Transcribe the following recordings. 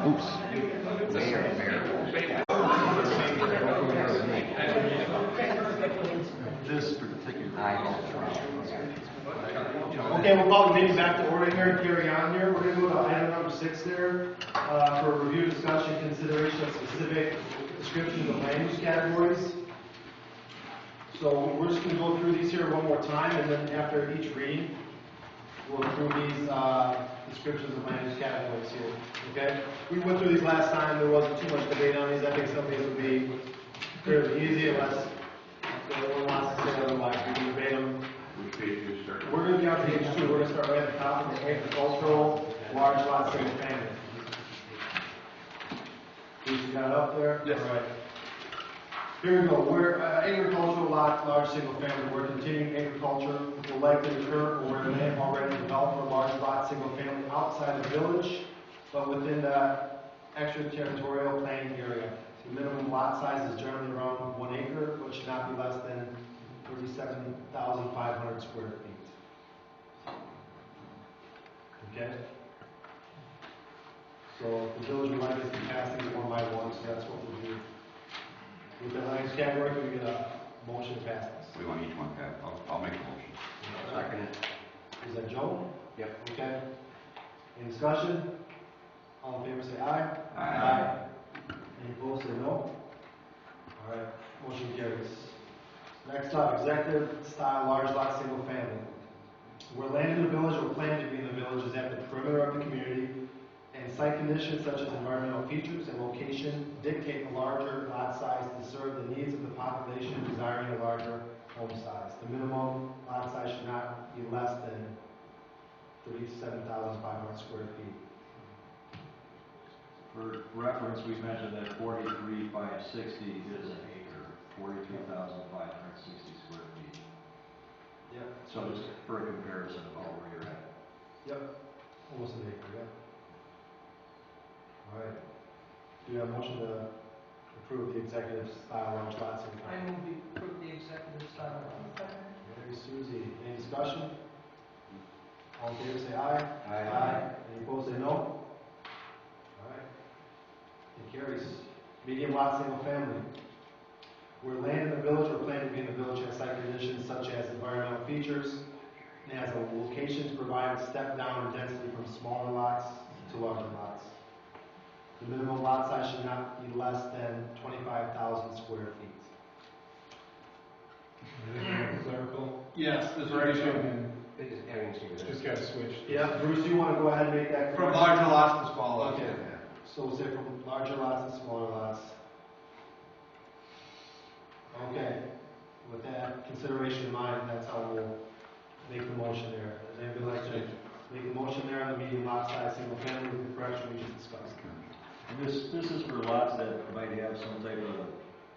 Oops. This particular. Okay, we'll call the meeting back to order here and carry on here. We're going to go to item number 6 there for review, discussion, consideration of specific descriptions of land use categories. So we're just going to go through these here one more time, and then after each reading, we'll go through these descriptions of land use categories here. Okay? We went through these last time. There wasn't too much debate on these. I think some of these would be fairly easy unless anyone wants to say otherwise. We can debate them. We're going to be on page 2. We're going to start right at the top of the agricultural, large lot, single family. You got it up there? Yes. All right. Here we go. We're agricultural lot, large single family. We're continuing agriculture will likely occur where the land already developed for large lot, single family outside the village, but within the extraterritorial planning area. The minimum lot size is generally around 1 acre, but should not be less than 37,500 square feet. Okay? So the village would like us to pass these one by one, so that's what we'll do. With the land use category, can we get a motion to pass this? We want each one passed. I'll make a motion. Second it. Is that Joe? Yep. Okay. Any discussion? All in favor say aye. Aye. Any opposed say no. All right. Motion carries. Next up, executive style large lot single family. Where land in the village or planned to be in the village is at the perimeter of the community, and site conditions such as environmental features and location dictate a larger lot size to serve the needs of the population desiring a larger home size. The minimum lot size should not be less than 37,500 square feet. For reference, we mentioned that 43,560 is an acre, 43,560 square feet. Yep. So just for a comparison of where you're at. Yep. Almost an acre, yep. All right. Do you have a motion to approve the executive style large lot single I family? move we approve the executive style. Mary Susie. Any discussion? All in favor say aye. Aye. Any opposed say no. All right. It carries. Medium lot single family. Where land in the village or planned to be in the village has site conditions such as environmental features and has a location to provide step down in density from smaller lots to larger lots. The minimum lot size should not be less than 25,000 square feet. Clerical. Yes, this Correction. Everything's Just got to switch. Yeah, Bruce, you want to go ahead and make that from correction? larger lots to small lots. Okay. So we'll say from larger lots to smaller lots. Okay. With that consideration in mind, that's how we'll make the motion there. Does anybody like to make a motion there on the medium lot size single family with the correction we just discussed? And this is for lots that might have some type of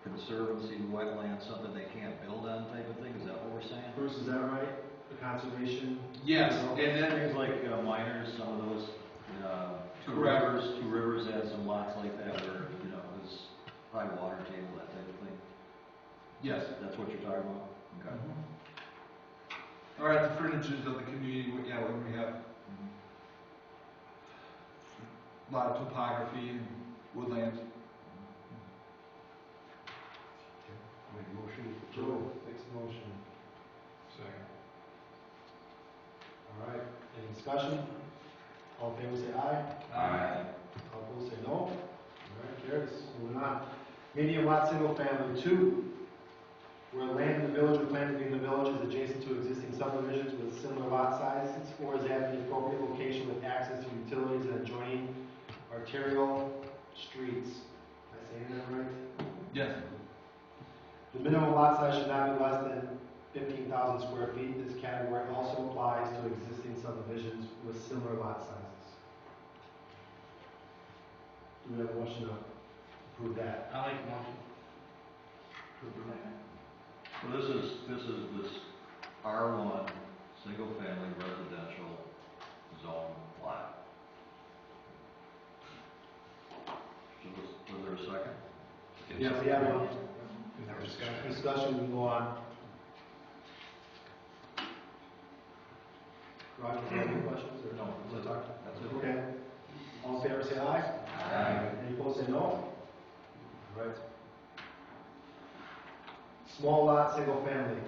conservancy, wetland, something they can't build on type of thing. Is that what we're saying? Bruce, is that right? The conservation? Yes, You know? and then Things like miners, some of those, two rivers had some lots like that where, it was high water table, that type of thing. yes. That's what you're talking about? Okay. All right, the fringes of the community, yeah, when we have a lot of topography and woodlands. Make a motion. Joe makes a motion. Second. All right. Any discussion? All in favor say aye. Aye. All opposed say no. All right, carries. Moving on. Medium lot single family 2. Where land in the village or planned to be in the village is adjacent to existing subdivisions with similar lot sizes, or is at the appropriate location with access to utilities and adjoining arterial streets. Am I saying that right? Yes. The minimum lot size should not be less than 15,000 square feet. This category also applies to existing subdivisions with similar lot sizes. Do we have a motion to approve that? I like the motion. So this is R1 single family residential zone lot. So was there a second? Yeah, we have one. Is there discussion? Discussion, we can go on. Roger, do you have any questions or No, is that talk? that's it. Okay. All in favor say aye. Aye. Any opposed, say no. All right. Small lot, single family.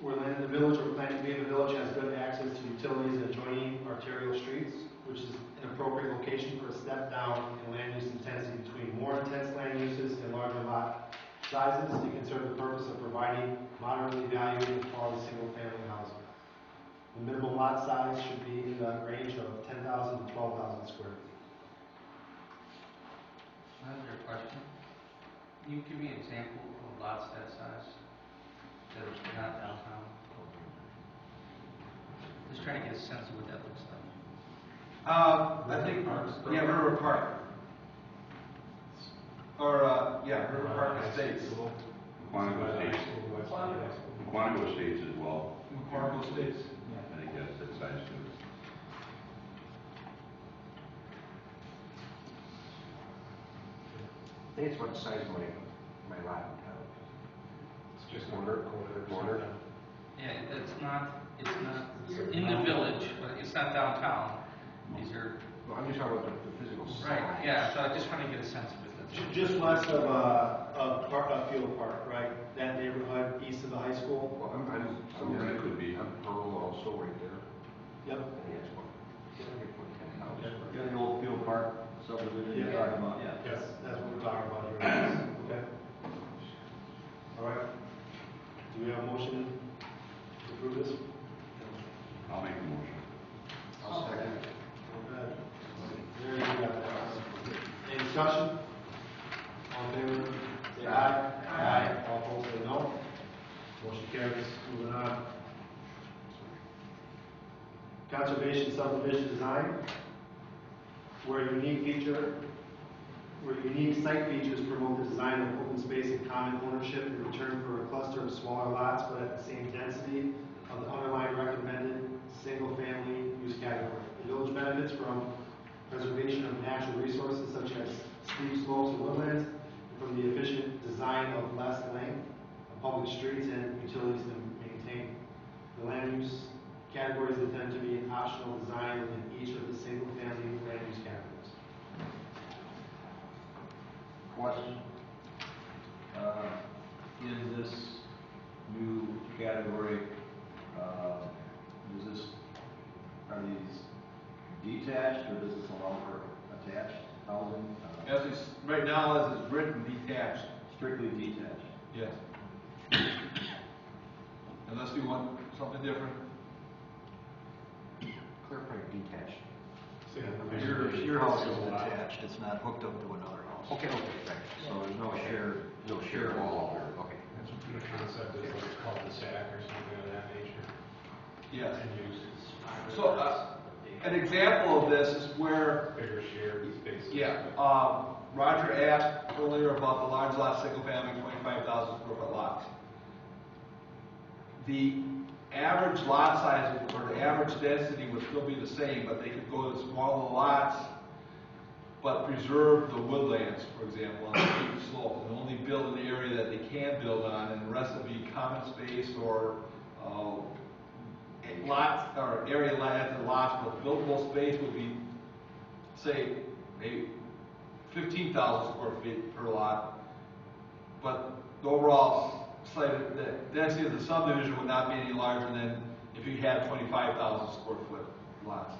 Where land in the village or planned to be in the village has good access to utilities and adjoining arterial streets, which is an appropriate location for a step down in land use intensity between more intense land uses and larger lot sizes to conserve the purpose of providing moderately valued and quality single family housing. The minimum lot size should be in the range of 10,000 to 12,000 square feet. Another question. Can you give me an example of lots that size that are not downtown? Just trying to get a sense of what that looks like. I think, yeah, River Park. Or, yeah, River Park Estates. Mukwonago Estates. Mukwonago Estates as well. Mukwonago Estates. I think that's that size too. I think it's what size my lot in town. It's just Corner. Yeah, it's not in the village, but it's not downtown. These are, Well, I'm just talking about the physical size. right, yeah, so I just want to get a sense of it. That's all. Just west of Field Park, right? That neighborhood east of the high school. Well, That could be. I'm Pearl also right there. Yep. I think that's what, 10,000. Yeah, the old Field Park subdivision you're Yeah. talking about, yeah. Yes, that's what we're talking about here. Okay. All right. Do we have a motion to approve this? I'll make a motion. I'll second. Okay. There you go. Any discussion? All in favor, say aye. Aye. All opposed, say no. Motion carries. Moving on. Conservation subdivision design, where unique site features promote the design of open space and common ownership in return for a cluster of smaller lots, but at the same density of the underlying recommended single-family use category. The village benefits from preservation of natural resources such as steep slopes and woodlands, and from the efficient design of less length of public streets and utilities to maintain. The land use categories intend to be an optional design within each of the single-family land use categories. Question. In this new category, are these detached, or does this allow for attached housing? As it's, right now, as it's written, detached. Strictly detached. Yes. Unless we want something different. Clarify detached. Your house is attached, it's not hooked up to another house. Okay. So there's no share wall there. Okay. That's what the concept is, like a cul-de-sac or something of that nature. Yes. And use So, an example of this is where, bigger shared spaces. yeah, Roger asked earlier about the large lot, single family, 25,000 square foot lots. The average lot size or the average density would still be the same, but they could go to smaller lots, but preserve the woodlands, for example, on the steep slope, and only build in the area that they can build on, and the rest would be common space or lots or area lands and lots, but buildable space would be, say, maybe 15,000 square feet per lot, but the overall site, the density of the subdivision would not be any larger than if you had 25,000 square foot lots.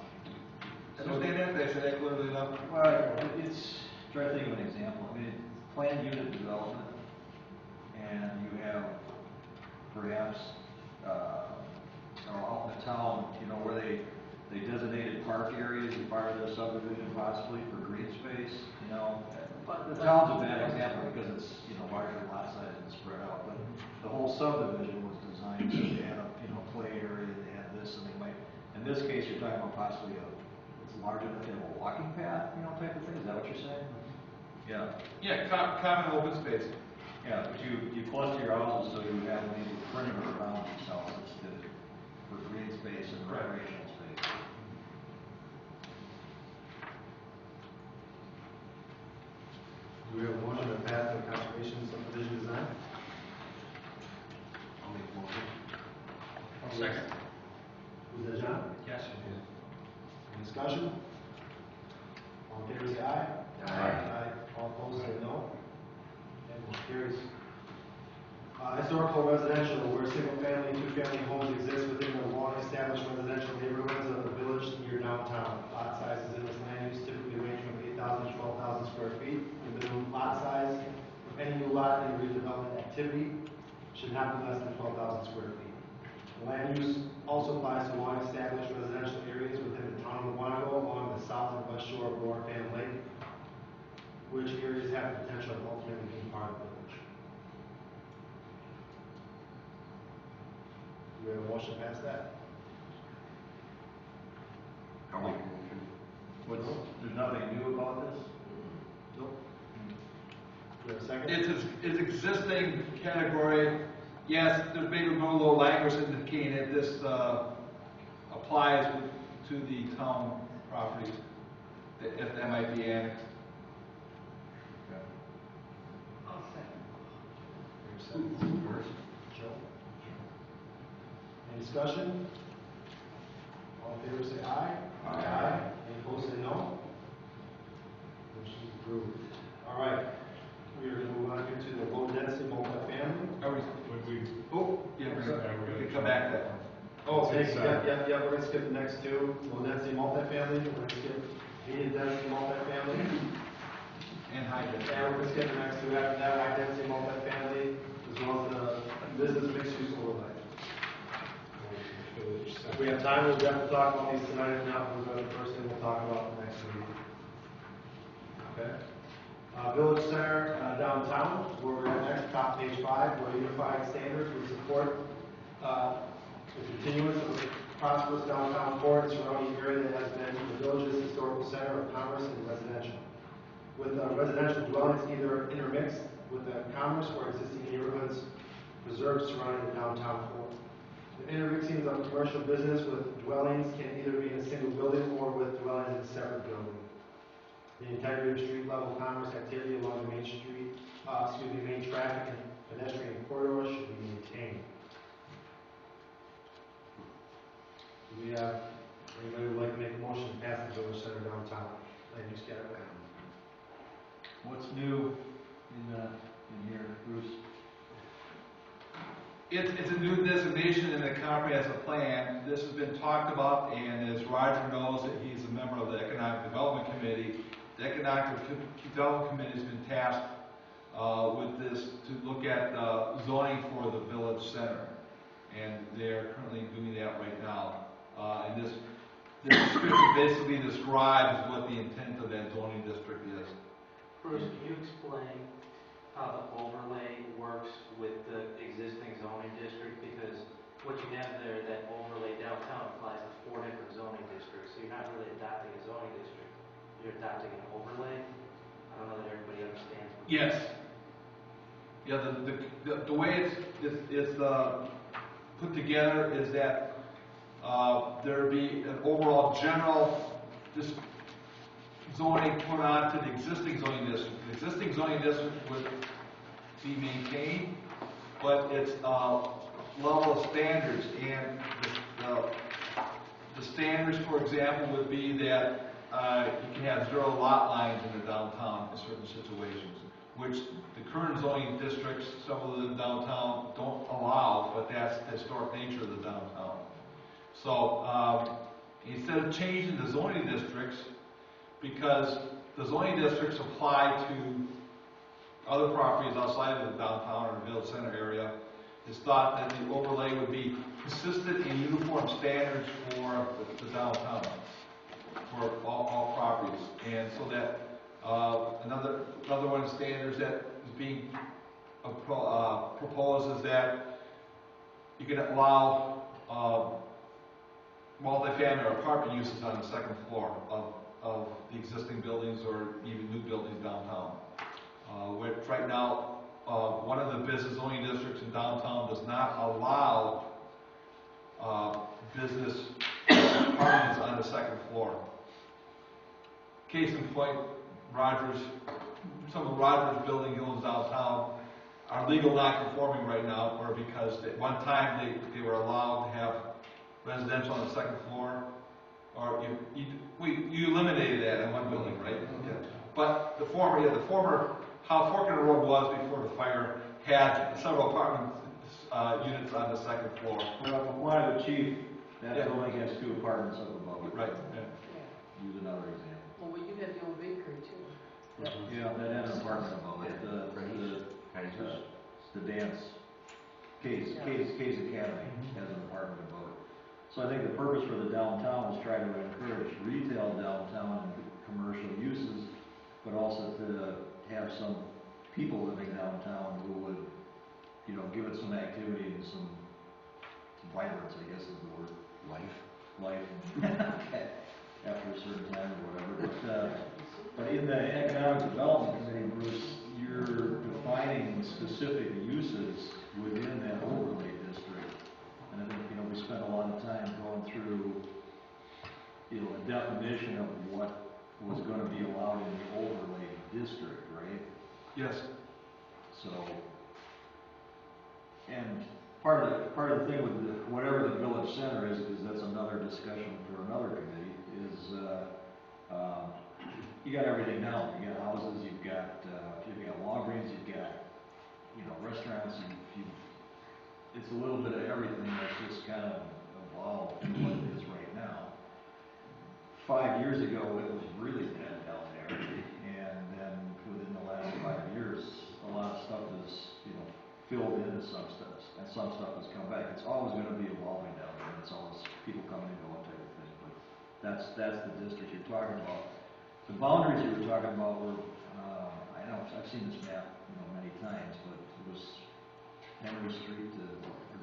Understand that? Did I say that clearly enough? Well, it's, try to think of an example. I mean, it's planned unit development, and you have perhaps, out in the town, where they designated park areas as part of their subdivision possibly for green space, But the town's a bad example because it's, larger lot size and spread out, but the whole subdivision was designed so they had a, play area, they had this, and they might, in this case, you're talking about possibly it's large enough to have a walking path, type of thing, is that what you're saying? Yeah. Yeah, common open space. Yeah, but you cluster your houses so you have maybe a perimeter around these houses for green space and recreational space. Do we have a motion to pass the conservation subdivision design? I'll make a motion. Second. Was that John? Yes. Any discussion? All in favor, say say aye. Aye. All opposed say no. And motion carries. Historical residential, where single-family, two-family homes exist within the long-established residential neighborhoods of the village near downtown. Lot sizes in this land use typically range from 8,000 to 12,000 square feet. The minimum lot size of any new lot in redevelopment activity should not be less than 12,000 square feet. The land use also applies to long-established residential areas within the town of Mukwonago along the south and west shore of Lower Fan Lake, which areas have the potential of ultimately being part of the village. Do we have a motion past that? I'll make a motion. There's nothing new about this? Nope. Do we have a second? It's existing category. Yes, there's maybe no little language indicating that this applies to the town properties, if that might be annexed. First. Joe. Any discussion? All in favor say aye. Aye. Any opposed say no. Motion is approved. All right. We are going to move on here to the low density multifamily. Are we, Would we, oh, yeah, Yeah, we can come back to that one. Oh, thank It's, you. Yeah, we're going to skip the next two. Low density multifamily. We're going to skip medium density multifamily. And high density. And we're going to skip the next two after that, high density multifamily, as well as the business mixed use overlay. If we have time, we'll definitely talk about these tonight. If not, we'll go to the first thing we'll talk about the next week. Okay? Village Center downtown, where we're at next, top page 5, where unified standards will support the continuance of a prosperous downtown core and surrounding area that has been the village's historical center of commerce and residential. With residential dwellings either intermixed with the commerce or existing neighborhoods preserved surrounding the downtown core. The intermixing of commercial business with dwellings can either be in a single building or with dwellings in a separate building. The integrity of street level commerce activity along the main traffic and pedestrian corridors should be maintained. Do we have anybody who would like to make a motion to pass the village center downtown? Land use category. What's new in here, Bruce? It's a new designation in the comprehensive plan. This has been talked about, and as Roger knows, that he's a member of the Economic Development Committee. The Economic Development Committee has been tasked with this to look at zoning for the village center, and they're currently doing that right now. And this description basically describes what the intent of that zoning district is. Bruce, can you explain how the overlay works with the existing zoning district? Because what you have there, that overlay downtown applies to 4 different zoning districts, so you're not really adopting a zoning district, you're adopting an overlay. I don't know that everybody understands. Yes. Yeah, the way it's put together is that there would be an overall general zoning put on to the existing zoning district. The existing zoning district would be maintained, but its level of standards, and the standards, for example, would be that you can have 0 lot lines in the downtown in certain situations, which the current zoning districts, some of the downtown, don't allow, but that's the historic nature of the downtown. So instead of changing the zoning districts, because the zoning districts apply to other properties outside of the downtown or village center area, it's thought that the overlay would be consistent and uniform standards for the downtown, for all properties. And so that another one of the standards that is being proposed is that you can allow multifamily or apartment uses on the second floor of the existing buildings or even new buildings downtown. Which right now, one of the business zoning districts in downtown does not allow business apartments on the second floor. Case in point, some of Rogers building homes downtown are legal non-conforming right now, or because at one time they were allowed to have residential on the second floor, or you eliminated that in one building, right? Yeah. But the former, how Forkner Road was before the fire had several apartment, units on the second floor. Well, Mukwonago Chief, that Yeah. building has 2 apartments up above it. Right, yeah. Use another example. Well, you have the old bakery too. Yeah, that has an apartment above it, the dance, K's Academy has an apartment above it. So I think the purpose for the downtown was try to encourage retail downtown and commercial uses, but also to have some people living downtown who would, you know, give it some activity and some vibrance, I guess is the word. Life. After a certain time or whatever. But in the economic development committee, Bruce, you're defining specific uses within that overlay district. And I think, you know, we spent a lot of time going through, you know, a definition of what was going to be allowed in the overlay district, right? Yes. So, and part of the thing with whatever the village center is, because that's another discussion for another committee, is you got everything now. You got houses, you've got Walgreens, you've got, you know, restaurants. It's a little bit of everything that's just kind of evolved to what it is right now. 5 years ago, it was really dead down there, and then within the last 5 years, a lot of stuff is, you know, filled into some stuff, and some stuff has come back. It's always going to be evolving down there, and it's always people coming and going type of thing. But that's the district you're talking about. The boundaries you were talking about were, I know I've seen this map, you know, many times, but it was Henry Street to,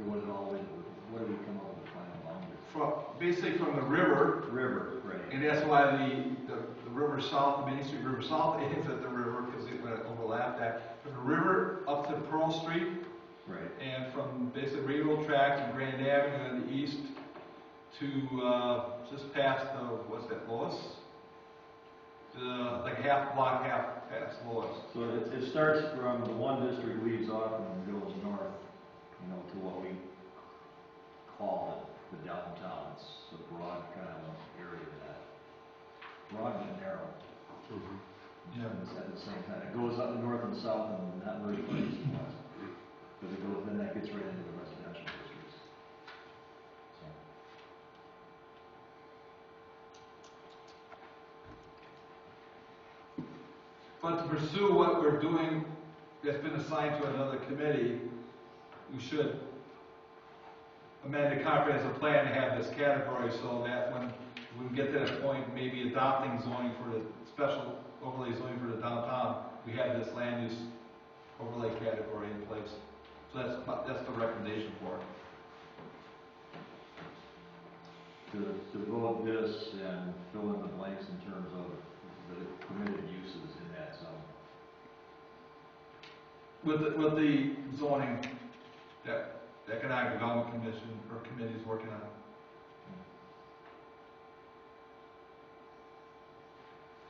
or was it all the way to, what did we come up with the final boundary? Basically from the river, Right. and that's why the river south, the Main Street River South ends at the river, because it would overlap that. From the river up to Pearl Street, Right. and from basically railroad tracks and Grand Avenue on the east to just past what's that, Lois? Like half block, half past Lois. So it starts from the one district leaves off and goes north, you know, to what we call the downtown. It's a broad kind of area that, broad and narrow. Yeah. At the same time, it goes up north and south and not very far east and west. But it goes, then that gets right into the residential districts. So. But to pursue what we're doing that's been assigned to another committee, we should amend the comprehensive plan to have this category so that when we get to that point, maybe adopting zoning for the special overlay zoning for the downtown, we have this land use overlay category in place. So that's the recommendation for it. To vote this and fill in the blanks in terms of the permitted uses in that zone. With the zoning that the Economic Development Commission or committee is working on.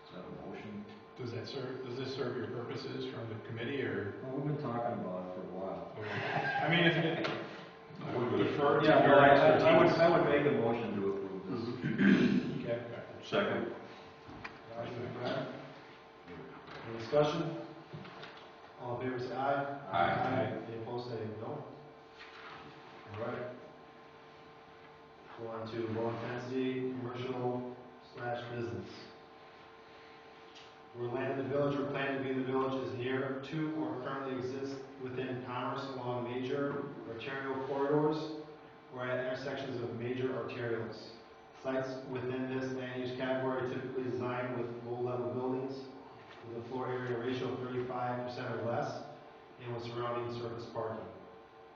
Is that a motion? Does this serve your purposes from the committee, or? Well, we've been talking about it for a while. I mean, I would defer to Yeah, your no, expertise. I would make a motion to approve this. Okay. Second. Motion by Brad. Any discussion? All in favor say aye. Aye. Any opposed say no. All right. Go on to low intensity, commercial/business. Where land in the village or planned to be in the village is near to or currently exists within commerce along major arterial corridors or at intersections of major arterials. Sites within this land use category are typically designed with low-level buildings with a floor area ratio of 35% or less and with surrounding surface parking.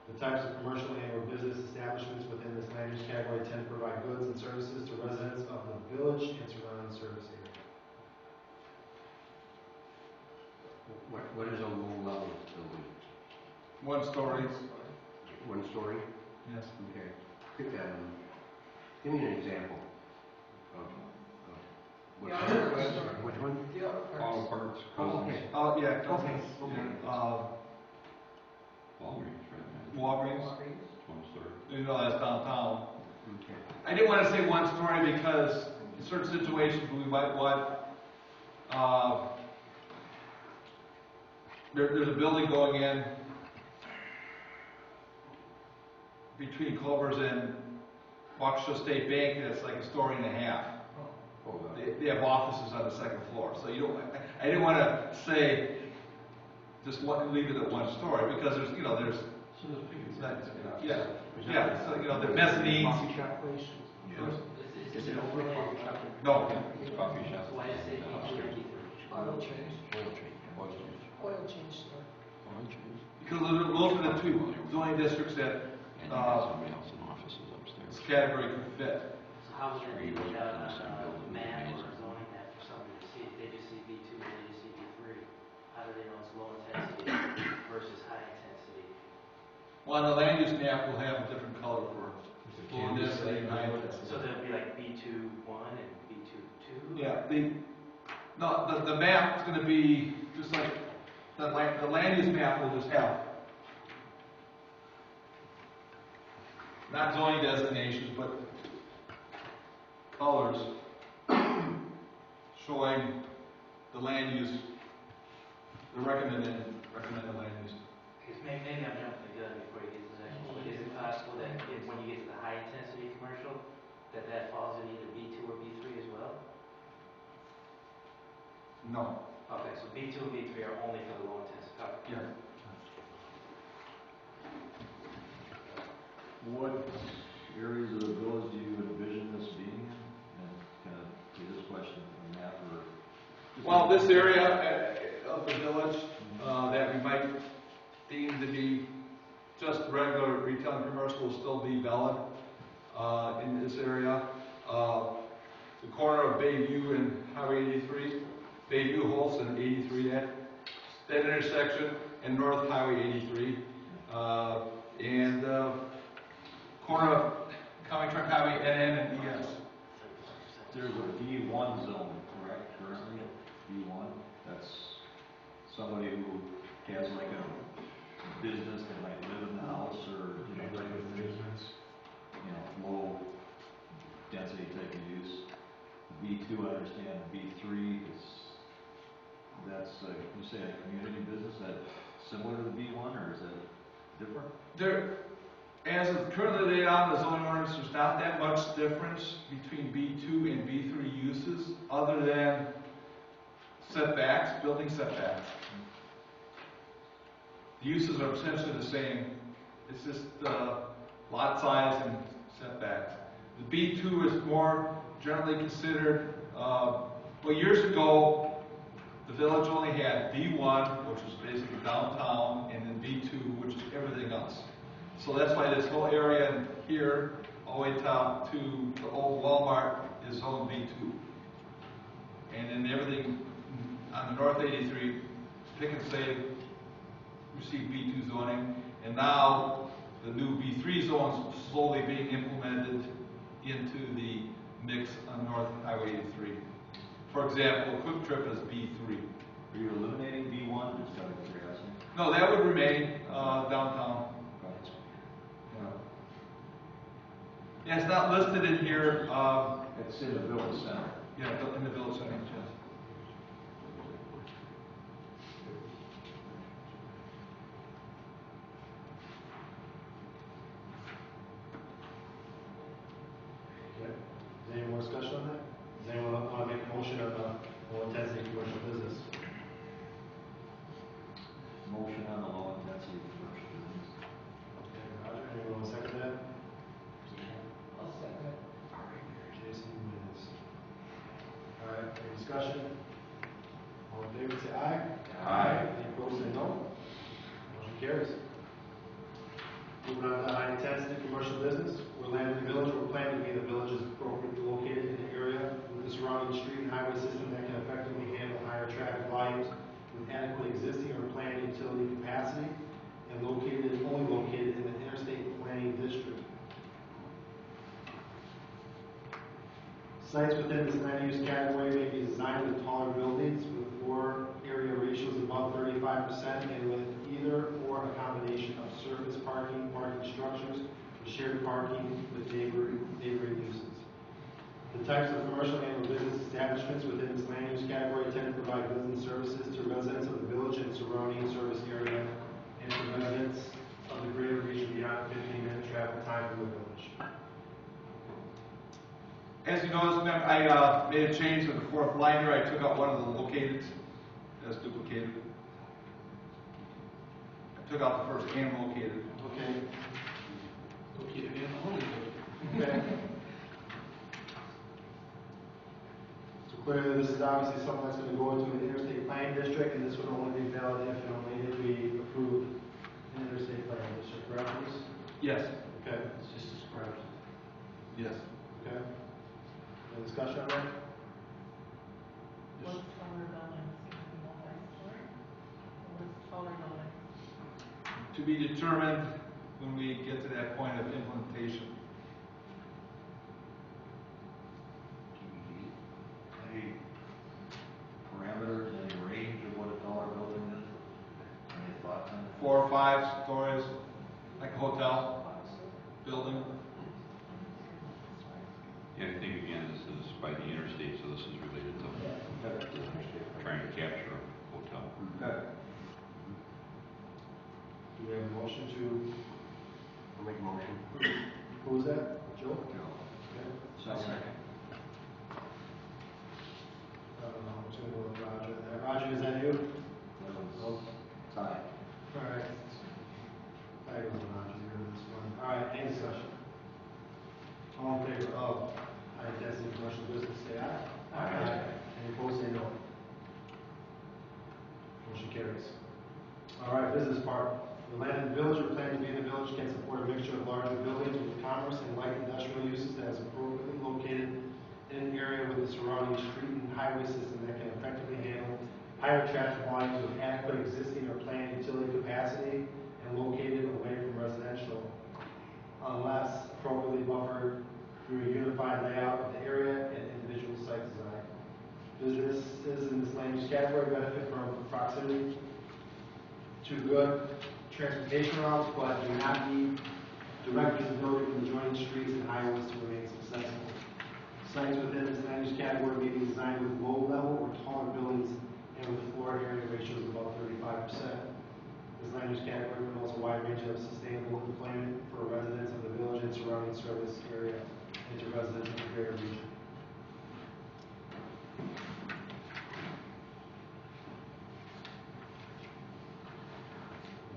The types of commercial and/or business establishments within this land use category tend to provide goods and services to residents of the village and surrounding service area. What is a low-level building? 1 story. 1 story? Yes. Okay. Give me an example of what Yeah, kind of first. question? Which one? The other All parts. parts. Oh, okay. Oh, yeah. Okay. Walgreens, right? Walgreens. Walgreens. 1 story. You know, that's downtown. Okay. I didn't want to say 1 story because in certain situations we might want there's a building going in between Culver's and Waukesha State Bank, that's like a story and a half. Hold on. They have offices on the second floor, so you don't, I didn't want to say, just leave it at one story, because there's, you know, there's, yeah, yeah, so, you know, the mezzanines. Coffee shop place? Is it overlay? No, It's coffee shop. So why does it say B2 and B3? Oil change. Oil change. Oil change. Oil change store. Oil change. because those are the two zoning districts that, And you got somebody else in offices upstairs. this category could fit. So how would that be Three without in the same a building, map or amazing. a zoning map for somebody to see? If they just see B2 or they just see B3, how do they know it's low intensity versus high intensity? Well, the land use map will have a different color for low density and high intensity. So there'll be like B2-1 and B2-2? Yeah, the map is gonna be just like, the land use map will just have not zoning designations, but colors showing the land use, the recommended land use. Because maybe I'm jumping the gun before you get to the next one, but is it possible that when you get to the high intensity commercial, that falls in either B2 or B3 as well? No. Okay, so B2 and B3 are only for the low intensity. Okay. Yeah. What areas of the village do you envision this being in? And kind of to this question, a map or? Well, this area of the village that we might deem to be just regular retail and commercial will still be valid in this area. The corner of Bayview and Highway 83, Bayview Holston 83, that intersection, and North Highway 83, and corner of County Truck Highway NN and ES. There's a B1 zone, correct, currently? B1, that's somebody who has like a business, they might live in the house or, you know, type of thing. You know, low density type of use. B2, I understand, B3 is, that's, you say a community business, that similar to the B1 or is that different? There, as of currently laid out in the zoning ordinance, there's not that much difference between B2 and B3 uses, other than setbacks, building setbacks. The uses are essentially the same. It's just lot size and setbacks. The B2 is more generally considered, well, years ago, the village only had B1, which was basically downtown, and then B2, which is everything else. So that's why this whole area here, all the way top to the old Walmart, is zoned B2. And then everything on the North 83, Pick and Save, received B2 zoning, and now the new B3 zones slowly being implemented into the mix on North Highway 83. For example, Quick Trip is B3. Are you eliminating B1, just out of curiosity? No, that would remain downtown. Yeah, it's not listed in here. It's in the village center. Yeah, in the village center, yes. Okay. Is there any more discussion on that? Does anyone want to make a motion on low intensity commercial business? Motion on the low intensity commercial business. Okay, Roger, anyone want to second that? I'll second it. Jason, Liz. All right, any discussion? All in favor, say aye. Aye. Any opposed, say no. Motion carries. Moving on to high intensity commercial business. Where land in the village or planned to be in the village is appropriately located in an area with a surrounding street and highway system that can effectively handle higher traffic volumes with adequate existing or planned utility capacity and only located in the interstate planning district. Sites within this land use category may be designed with taller buildings with floor area ratios above 35% and with either or a combination of surface parking, parking structures, or shared parking with neighboring uses. The types of commercial and business establishments within this land use category tend to provide goods and services to residents of the village and surrounding service I made a change in the fourth line here. I took out one of the located, that's duplicated. I took out the first and located. Okay. Located in the only building. Okay. So clearly, this is obviously something that's gonna go into an interstate planning district, and this would only be valid if and only if we approve an interstate planning district, correct, Bruce? Yes. Okay. It's just described. Yes. Okay. Any discussion on that? What's taller buildings, gonna be multi-story? What's taller buildings? To be determined when we get to that point of implementation. Any parameters, any range of what a taller building is? Any thoughts on that? 4 or 5 stories, like a hotel building. Yeah, I think again, this is by the interstate, so this is related to trying to capture a hotel. Okay. Do we have a motion to, I'll make a motion. who was that? Joe? Joe. Okay. Second. I don't know, I'm just gonna go with Roger there. Roger, is that you? No. Tie. All right. I go with Roger here on this one. All right, any discussion? All in favor of high-intensity commercial business, say aye. Aye. Any opposed, say no. Motion carries. All right, business park. The land in the village or plan to be in the village can support a mixture of larger buildings with commerce and light industrial uses that is appropriately located in an area with a surrounding street and highway system that can effectively handle higher traffic volumes with adequate existing or planned utility capacity and located away from residential, unless appropriately buffered through a unified layout of the area and individual site design. Businesses in this land use category benefit from proximity to good transportation routes, but do not need direct visibility from adjoining streets and highways to remain successful. Sites within this land use category may be designed with low level or taller buildings and with floor area ratios of about 35%. This land use category promotes a wide range of sustainable employment for residents of the village and surrounding service area and to residents of the greater region.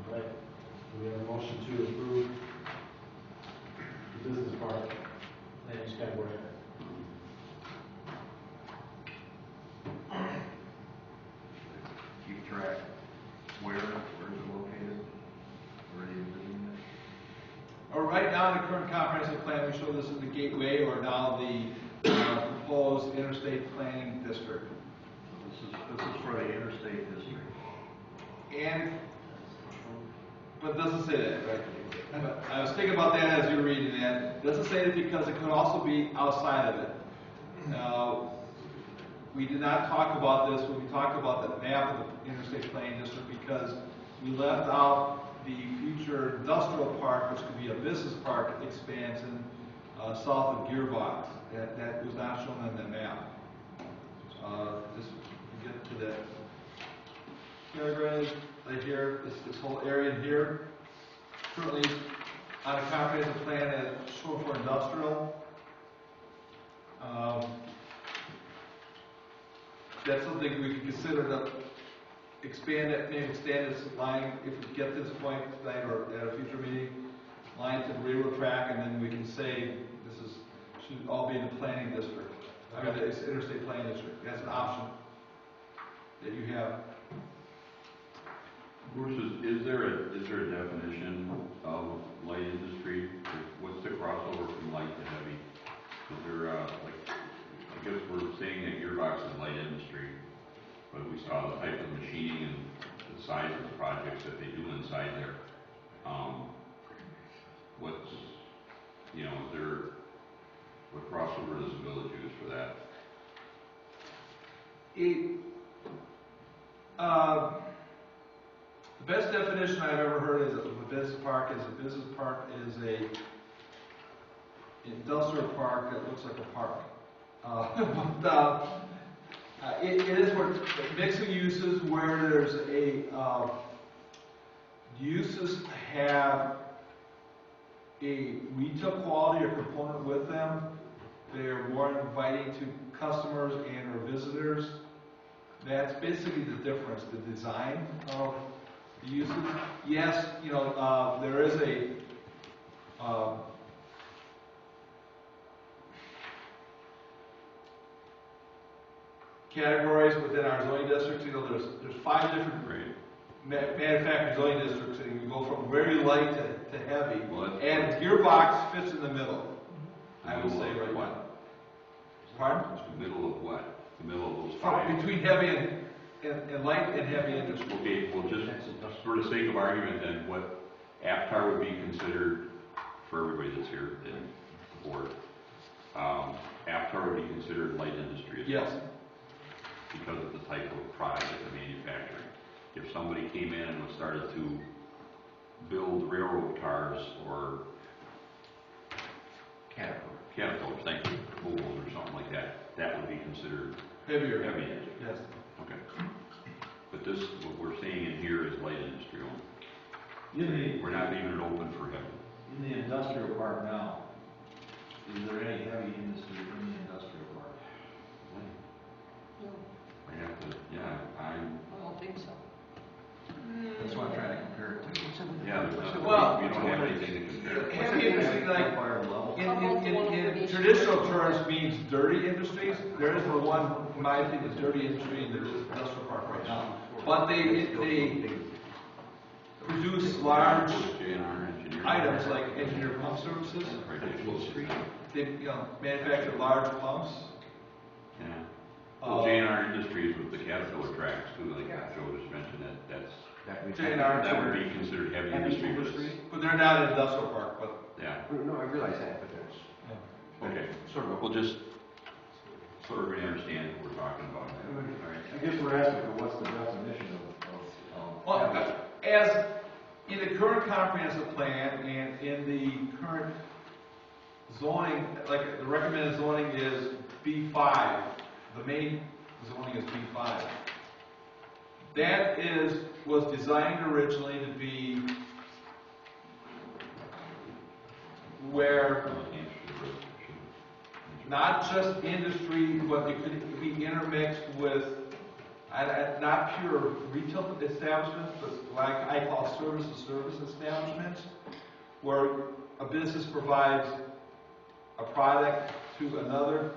All right, so we have a motion to approve the business park land use category. Keep track. Where is it located? Where are you visiting it? Right now, in the current comprehensive plan, we show this as the gateway or now the proposed interstate planning district. So this is for the interstate district. And, but it doesn't say that, right? But I was thinking about that as you were reading that. It doesn't say that because it could also be outside of it. We did not talk about this when we talked about the map of the interstate planning district because we left out the future industrial park, which could be a business park expansion south of Gearbox. That was not shown on the map. Just get to that paragraph right here, this whole area in here. Currently, on a comprehensive plan that's shown for industrial. That's something we could consider to expand it, maybe extend this line if we get to this point tonight or at a future meeting, line to the railroad track, and then we can say this is should all be in the planning district. I mean, it's interstate planning district. That's an option that you have. Bruce, is there a definition of light industry? What's the crossover from light to heavy? Is there I guess we're saying that gearbox is light industry, but we saw the type of machining and the size of the projects that they do inside there. What's, is there, what crossover does the village use for that? The best definition I've ever heard is of a business park is a industrial park that looks like a park. It is where mixing uses where there's a uses have a retail quality or component with them. They're more inviting to customers and or visitors. That's basically the difference, the design of the uses. Yes, there is categories within our zoning districts. There's 5 different manufacturing zoning districts, and you go from very light to heavy. Well, And gearbox fits in the middle, I would say right now. What? Pardon? It's the middle of what? The middle of those 5? Between heavy and light and heavy industry. Okay, well, just for the sake of argument then, what Aptar would be considered, for everybody that's here in the board, Aptar would be considered light industry as well. Yes. Because of the type of product that they're manufacturing. If somebody came in and started to build railroad cars or Caterpillars, thank you, mobiles or something like that, that would be considered Heavier. heavy industry. Yes. Okay. But this, what we're saying in here is light industry only. We're not leaving it open for heavy. In the industrial park now, is there any heavy industry in the industrial park? I have to, I don't think so. That's what I'm trying to compare it to. there's not, Well, we don't have anything to compare. Heavy industry, like, Fire level. in traditional terms means dirty industries. There is the one, in my opinion, dirty industry in the industrial park right now. But they produce large items like engineered pump services. They manufacture large pumps. Yeah. Well, J&R Industries with the Caterpillar tracks too, like Joe just mentioned, J&R, that would be considered heavy industry. but they're not an industrial park, but. Yeah, No, I realize that, but that's okay. sort of. We'll just, so everybody understands what we're talking about. All right. I guess we're asking for what's the definition of Well, as in the current comprehensive plan and in the current zoning, like the recommended zoning is B5. The main zoning is B5. That was designed originally to be where not just industry, but it could be intermixed with not pure retail establishments, but like I call service establishments, where a business provides a product to another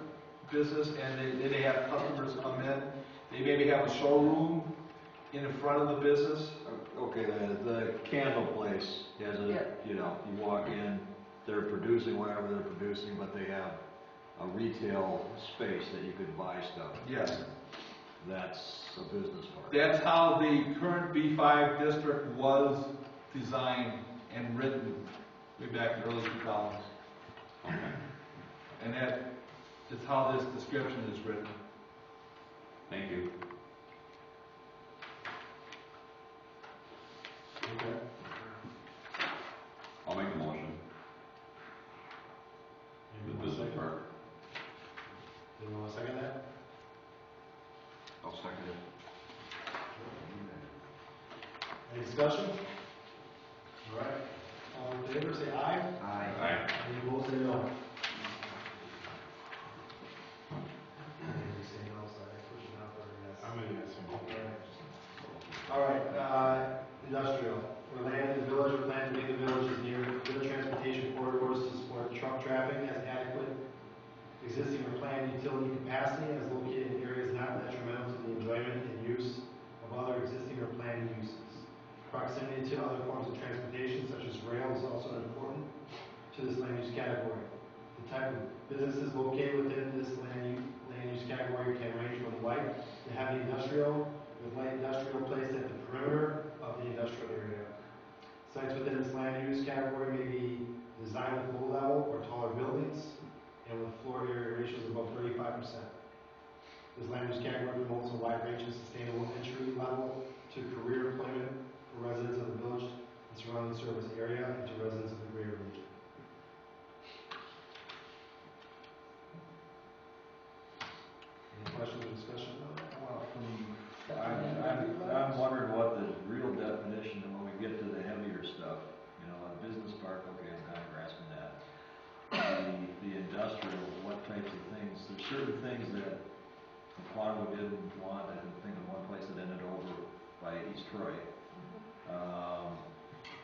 business and they have customers come in. They maybe have a showroom in the front of the business. Okay, the candle place has you walk in, they're producing whatever they're producing, but they have a retail space that you could buy stuff. Yes. That's a business park. That's how the current B5 district was designed and written way back in the early 2000s. Okay. And that is how this description is written. Thank you. Okay. I'll make a motion. The business park. Anyone want to second that? I'll second it. Any discussion? All right. All in favor, say aye. Aye. Any opposed, say no. Say no, sorry, pushing out for yes. I'm gonna guess. All right, industrial. Where land in the village, or land within the village is near good transportation corridors to support truck traffic, has adequate existing or planned utility capacity, and is located in areas not detrimental to the enjoyment and use of other existing or planned uses. Proximity to other forms of transportation, such as rail, is also important to this land use category. The type of businesses located within this land use category can range from light to heavy industrial, with light industrial placed at the perimeter of the industrial area. Sites within this land use category may be designed with low-level or taller buildings and with floor area ratios above 35%. This land use category promotes a wide range of sustainable entry level to career employment for residents of the village and surrounding service area and to residents of the greater region. Any questions or discussion about that? I'm wondering what the real definition, and when we get to the heavier stuff, a business park, okay, I'm kind of grasping that. The industrial, what types of things, there's certain things that Detroit,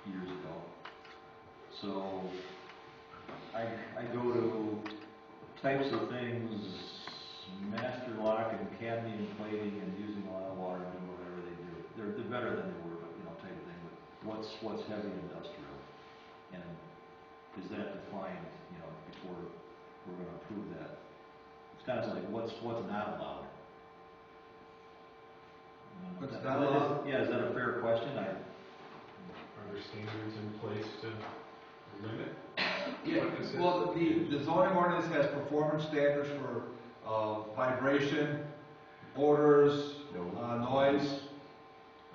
years ago. So, I go to types of things, master lock and cadmium plating and using a lot of water to do whatever they do. They're better than they were, but, you know, type of thing, but what's heavy industrial? And is that defined, you know, before we're gonna approve that? It's kind of like, what's not allowed? What's not allowed? Yeah, is that a fair question? Are there standards in place to limit? Yeah, What is it? well, the zoning ordinance has performance standards for, vibration, odors, noise,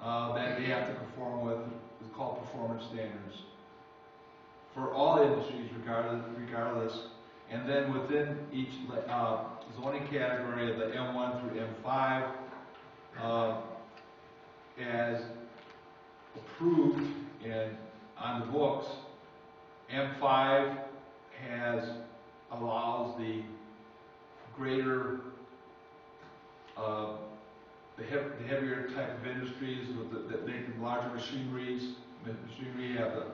that they have to conform with. It's called performance standards. For all industries regardless, and then within each, zoning category of the M1 through M5, as approved and on the books, M5 allows the greater, the heavier type of industries that make larger machinery have the,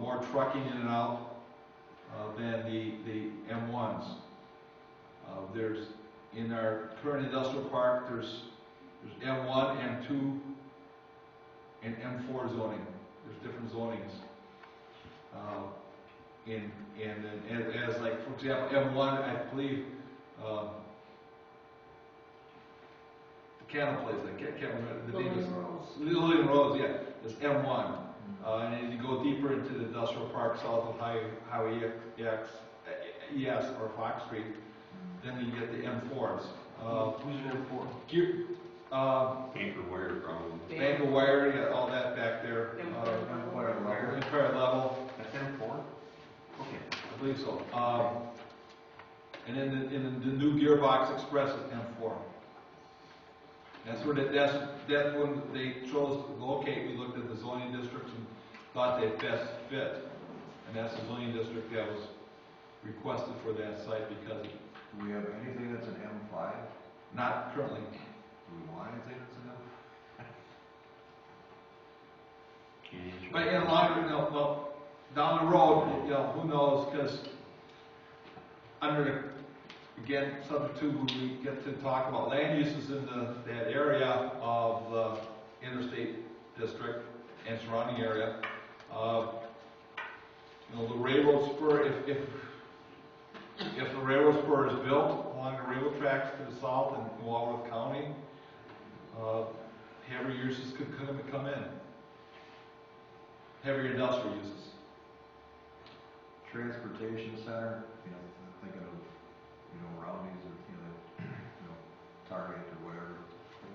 more trucking in and out, than the M1s. There's, in our current industrial park, there's M1, M2, and M4 zoning. There's different zonings. As like, for example, M1, I believe, the candle place, I can't remember the name. Lillian Rose, yeah, it's M1. And as you go deeper into the industrial park south of Highway ES or Fox Street, then you get the M4s. Who's an M4? Anchor wire probably. Anchor wire, yeah, all that back there. Empire level. That's M4? Okay. I believe so. And then the new Gearbox Express is M4. That's when they chose to locate. We looked at the zoning districts and thought they best fit. And that's the zoning district that was requested for that site because Do we have anything that's an M5? not currently. Do we want anything that's an M? Can't answer But that. in longer, well, down the road, who knows? Because under the, again, subject to when we get to talk about land uses in that area of the interstate district and surrounding area, the railroad spur, if the railroad spur is built along the railroad tracks to the south in Walworth County, heavier uses could come in. Heavier industrial uses. Transportation center, I'm thinking of, Roundy's or, Target or whatever.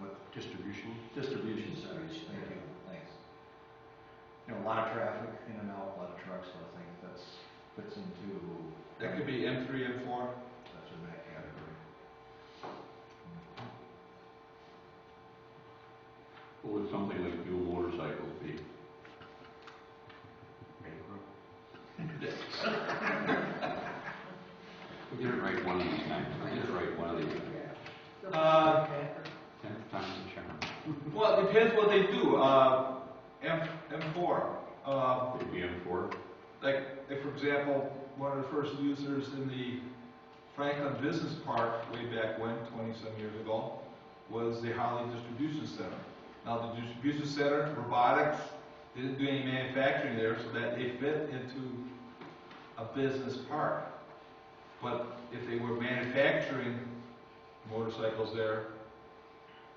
What, Distribution? distribution centers, thank you, thanks. A lot of traffic in and out, a lot of trucks, so I think fits into. That could be M3, M4. That's in that category. What would something like dual motorcycles be? We'll get it right one of these times. We'll get it right one of these times. 10th time's a charm. Well, it depends what they do. M4. Maybe M4? Like, if, for example, one of the first users in the Franklin Business Park way back when, 20-some years ago, was the Harley Distribution Center. Now, the distribution center, robotics, didn't do any manufacturing there, so that they fit into a business park. But if they were manufacturing motorcycles there,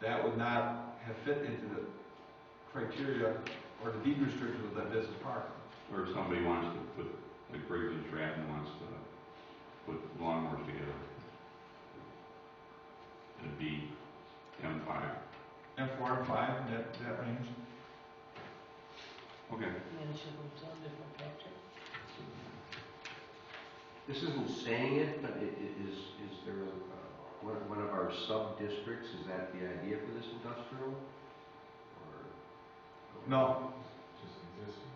that would not have fit into the criteria or the deed restrictions of that business park. Or if somebody wants to put, like Briggs and Stratton wants to put lawnmowers together, it'd be M5. M4, M5, that range. Okay. This isn't saying it, but is there one of our sub-districts, is that the idea for this industrial? Or No, Just existing?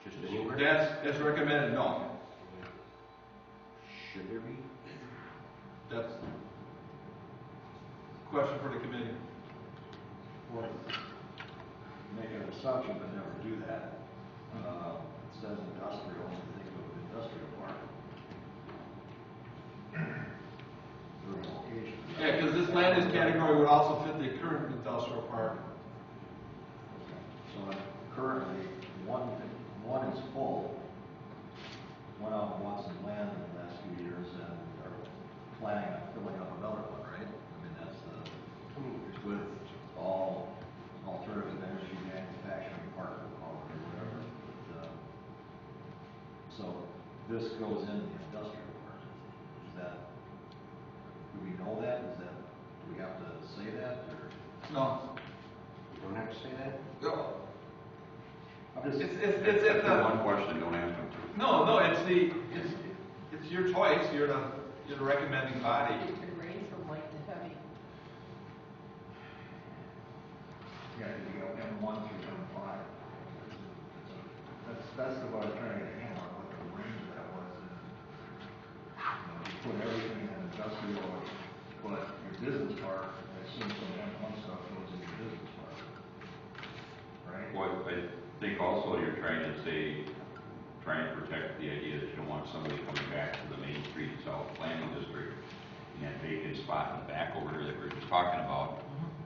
just anywhere? that's recommended, no. Should there be? That's a question for the committee. Well, assumption, but never do that. It says industrial, and think of an industrial park. Urban location. Yeah, because this land use category would also fit the current industrial park. So currently, one is full, went out and bought some land in the last few years and are planning on filling up another one, right? I mean, that's with all alternative energy manufacturing park, we'll call it, or whatever. But, so this goes in the industrial park. Is that, do we know that? Do we have to say that, or? No. You don't have to say that? No. I'm just. It's That's the one question, don't ask them to. No, it's your choice, you're the recommending body. It can range from light to heavy. Yeah, you go M1 through M5. That's the what I'm trying to get a handle on, what the range of that was. And, you put everything in industrial, but your business park, I assume some M1 stuff goes in your business park. Right? Well, I think also you're trying to say, trying to protect the idea that you don't want somebody coming back to the Main Street South Planning District in that vacant spot in the back over there that we were just talking about,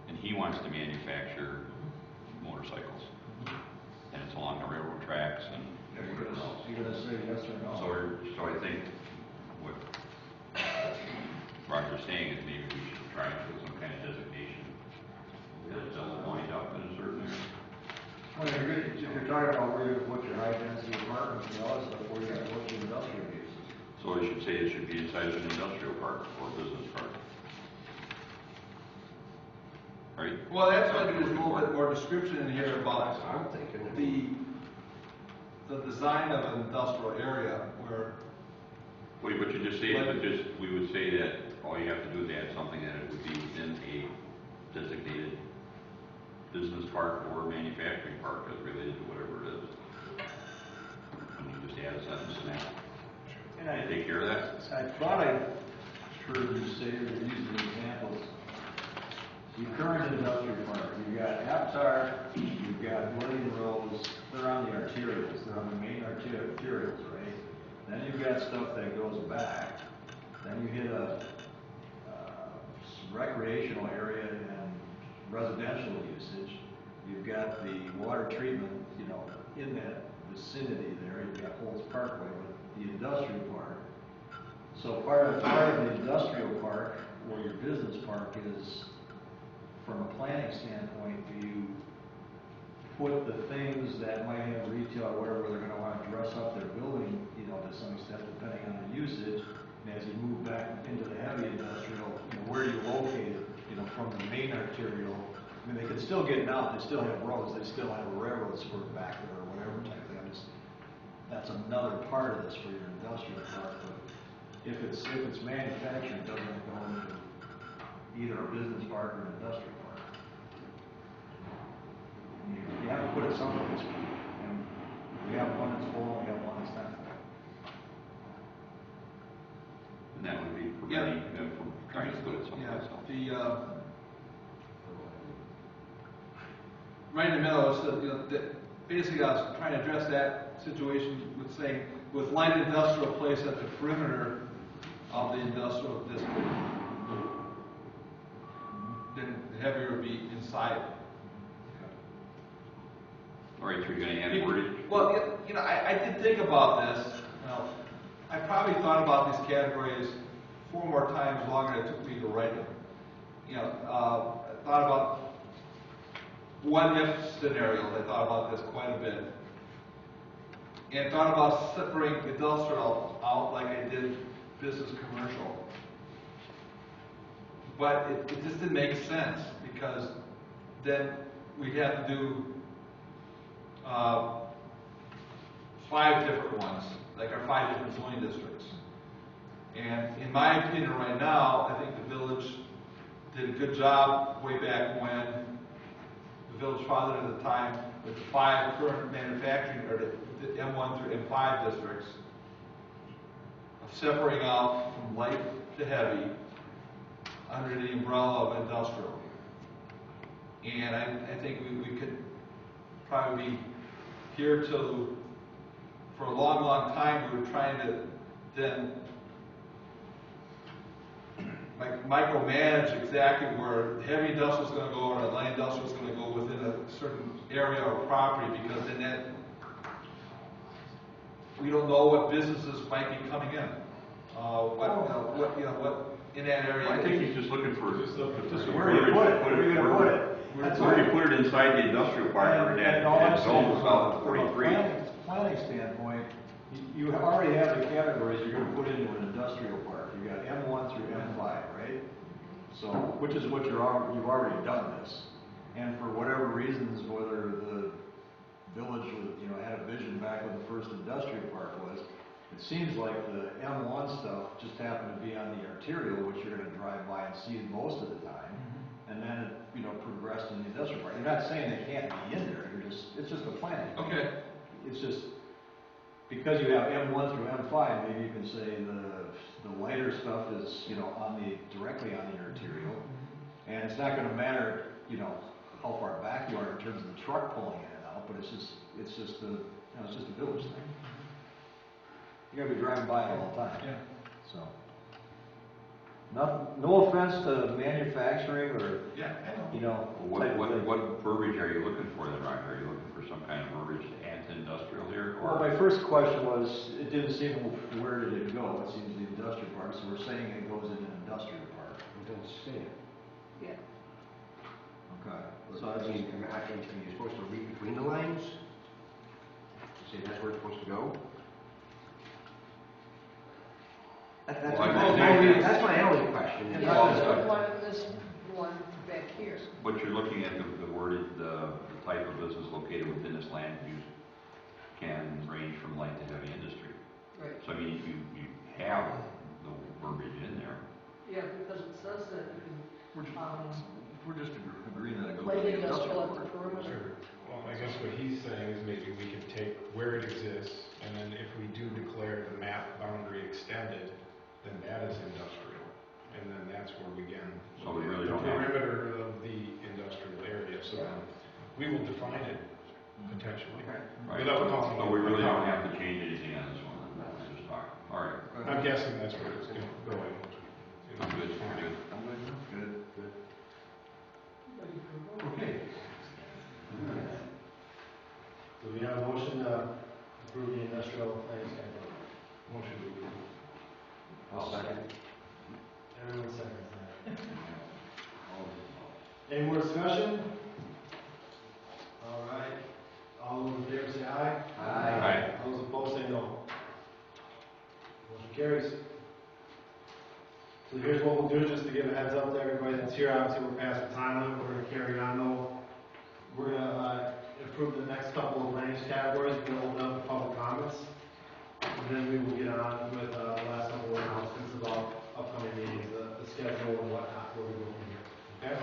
and he wants to manufacture motorcycles. And it's along the railroad tracks and whatever else. You're gonna say yes or no? So I think what Roger's saying is maybe we should try and put some kind of designation that it doesn't wind up in a certain area. Well, if you're talking about where you're gonna put your high density apartments and all that stuff, where you're gonna put your industrial uses. So I should say it should be inside of an industrial park or business park. Right? Well, that's why there's a little bit more description in here about I'm thinking. the design of an industrial area where. Wait, but you just say, we would say that all you have to do is add something that it would be within a designated business park or manufacturing park as related to whatever it is. And you just add a sentence in that. And I Take care of that. I thought I heard you say, or use the examples, your current industrial park, you've got Aptar, you've got William Rose, they're on the arterials, they're on the main arterials, right? Then you've got stuff that goes back, then you hit a recreational area and residential usage, you've got the water treatment, in that vicinity there, you've got Holtz Parkway, but the industrial park. So part of the industrial park, or your business park, is, from a planning standpoint, do you put the things that might have retail or whatever, they're gonna wanna dress up their building, to some extent, depending on the usage, and as you move back into the heavy industrial, where do you locate it, from the main arterial? I mean, they can still get out, they still have roads, they still have a railroad spur back there, or whatever type thing. That's another part of this for your industrial park, but if it's manufacturing, it doesn't go into either a business park or an industrial park. You have to put it someplace, and we have one that's full, and we have one that's not full. And that would be preventing them from trying to put it someplace else. Right in the middle, basically I was trying to address that situation with saying, with light industrial place at the perimeter of the industrial district, then the heavier would be inside. All right, so you're gonna add wordage? Well, I did think about this. I probably thought about these categories 4 more times longer than it took me to write them. I thought about what-if scenarios. I thought about this quite a bit. And thought about separating industrial out like I did business commercial. But it just didn't make sense, because then we'd have to do 5 different ones, like our 5 different zoning districts. And in my opinion right now, I think the village did a good job way back when the village father at the time, with the 5 current manufacturing, or the M1 through M5 districts, of separating out from light to heavy under the umbrella of industrial. And I think we could probably be here till, for a long, long time, we were trying to then micromanage exactly where heavy industrial is going to go or light industrial is going to go within a certain area or property, because then that, we don't know what businesses might be coming in. What in that area. I think he's just looking for, Where do you put it? Where are you gonna put it? That's where do right. you put it inside the industrial park or And all I'm that saying zone south of from a 43? planning standpoint, you already have the categories you're gonna put into an industrial park. You got M1 through M5, right? So, which is what you've already done this. And for whatever reasons, whether the village was, had a vision back when the first industrial park was, it seems like the M1 stuff just happened to be on the arterial, which you're gonna drive by and see most of the time. And then, progressed in the industrial park. You're not saying they can't be in there, it's just a planning. Okay. It's just, because you have M1 through M5, maybe you can say the lighter stuff is, directly on the arterial. And it's not gonna matter, how far back you are in terms of the truck pulling in and out, but it's just a village thing. You're gonna be driving by it all the time. Yeah. So. No offense to manufacturing or, Yeah. What type of thing. what verbiage are you looking for then, Roger? Are you looking for some kind of verbiage to add to industrial here? Well, my first question was, it didn't seem, where did it go? It seems the industrial park, so we're saying it goes in an industrial park. It doesn't say it. Yeah. Okay. So I mean, are you supposed to read between the lines? Say that's where it's supposed to go? That's my only question. Yeah, there's one, this one back here. But you're looking at the worded, the type of business located within this land use can range from light to heavy industry. Right. So I mean, you have the verbiage in there. Yeah, because it says that you We're just agreeing that it goes light in the industrial industrial at the park. perimeter. Well, I guess what he's saying is maybe we can take where it exists, and then if we do declare the map boundary extended, then that is industrial. And then that's where we begin. So we really The don't have- perimeter of the industrial area, so then we will define it potentially. Right. Without calling So it. we really don't have to change anything on this one, then we're just talking. All right. I'm guessing that's where it's going. I'm good. Fine. Good. Okay. Do we have a motion to approve the industrial planning schedule? Motion to approve. I'll second. Everyone seconds that. Any more discussion? All right. All those in favor say aye. Aye. All those opposed say no. Motion carries. So here's what we'll do, just to give a heads up to everybody that's here. Obviously, we're past the time limit. We're going to carry on though. We're going to approve the next couple of land use categories. We're going to open up the public comments. And then we will get on with the last couple of announcements about upcoming meetings, the schedule and whatnot, where we go from here. Okay?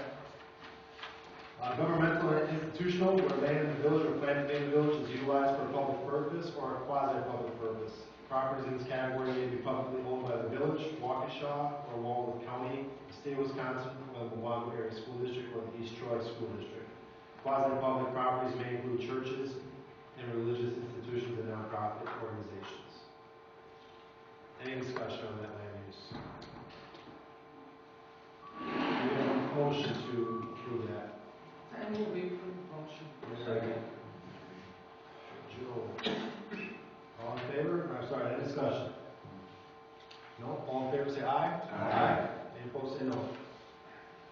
Governmental and institutional, where land in the village or planned to be in the village is utilized for a public purpose or a quasi-public purpose. Properties in this category may be publicly owned by the village, Waukesha, or Walworth County, State of Wisconsin, or the Mukwonago Area School District, or the East Troy School District. Quasi-public properties may include churches and religious institutions and nonprofit organizations. Any discussion on that land use? We have a motion to approve that. I move we approve the motion. Second. Joe. All in favor? I'm sorry, any discussion? No? All in favor say aye. Aye. Any opposed say no.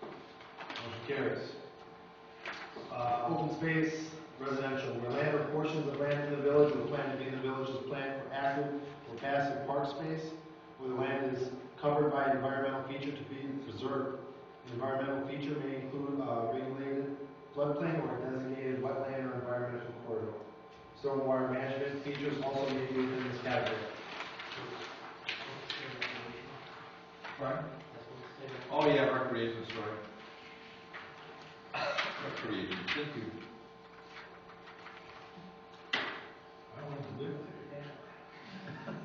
Motion carries. Open space, residential, where land or portions of land in the village or planned to be in the village is planned for active or passive park space, where the land is covered by an environmental feature to be preserved. The environmental feature may include regulated floodplain or designated wetland or environmental corridor. Stormwater management features also may be within this category. Right? Oh, yeah, recreation, sorry. Recreation, thank you. I want to live there.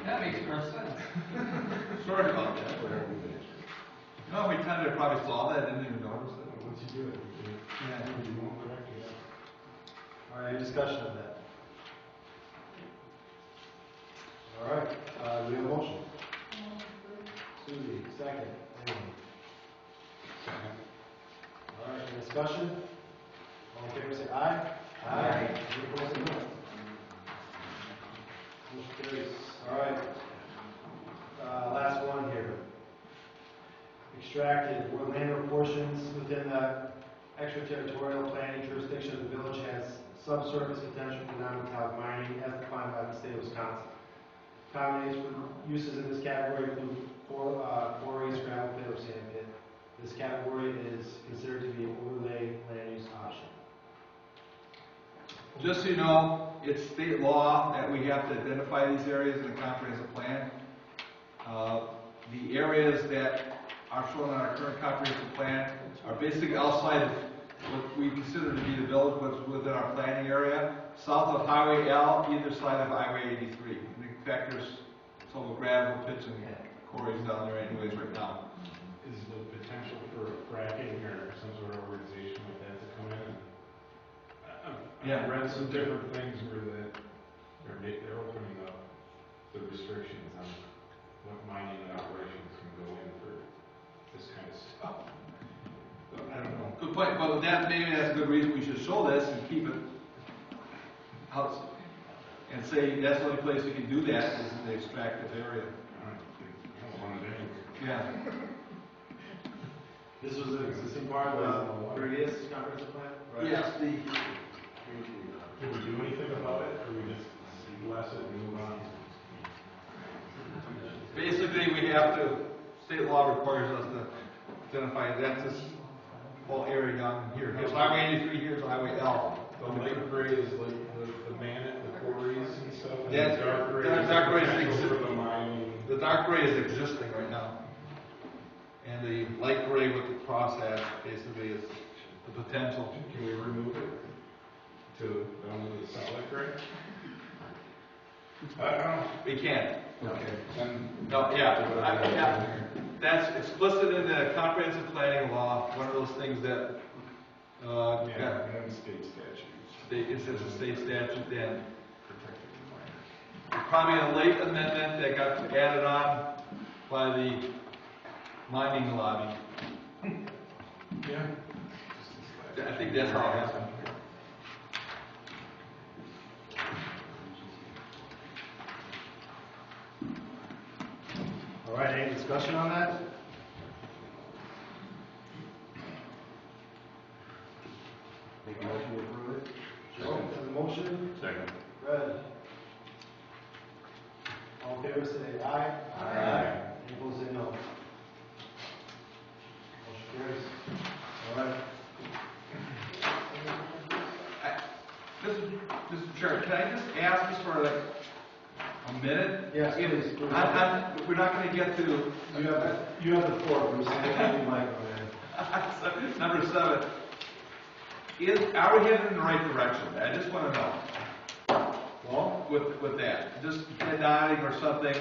That makes more sense. Sorry about that. You know how many times I probably saw that, I didn't even notice it? once you do it, you can, you won't correct it. All right, any discussion on that? All right, we have a motion. Suzie, second. Anyone? Second. All right, any discussion? All in favor, say aye. Aye. Any opposed, say no. Motion carries. All right. Last one here. Extracted, where land or portions within the extraterritorial planning jurisdiction of the village has subsurface potential for non-metallic mining as defined by the state of Wisconsin. Common names for uses in this category include quarries, gravel pit, or sand pit. This category is considered to be an overlay land use option. Just so you know, it's state law that we have to identify these areas in the comprehensive plan. The areas that are shown on our current comprehensive plan are basically outside of what we consider to be the village, what's within our planning area, south of Highway L, either side of Highway 83. In fact, there's some gravel pits and quarries down there anyways right now. Is the potential for fracking or some sort of organization like that to come in? Yeah. I've read some different things where they're opening up the restrictions on what mining operations can go in for this kind of stuff. But I don't know. Good point, but maybe that's a good reason we should show this and keep it out and say that's the only place you can do that is in the extractive area. I don't want it anywhere. Yeah. This was an existing part of the previous comprehensive plan? Right? Yes, Can we do anything about it, or we just bless it and move on? basically we have to, state law requires us to identify that's this whole area down here. Here's Highway 83, here's Highway L. The light gray is like the quarries and stuff. And That's- the dark gray the is dark gray is potential exist- for the mining. The dark gray is existing right now. And the light gray with the cross hatch basically is the potential. Can we remove it to down to the solid gray? I don't know. We can't. Okay. Then No, yeah. That's explicit in the comprehensive planning law, one of those things that, yeah, and then state statutes. it's a state statute then. Protecting the miners. Probably a late amendment that got added on by the mining lobby. Yeah. I think that's how it happened. All right, any discussion on that? Make a motion to approve it? Joe, has a motion? Second. Fred? All in favor, say aye. Aye. Any opposed, say no. Motion carries. All right. Mr. Chair, can I just ask just for like a minute? Yes, please. We're not going to get to You have the floor, Bruce. Have your mic on there. number 7. Are we headed in the right direction? I just want to know. Well, with that, just nodding or something.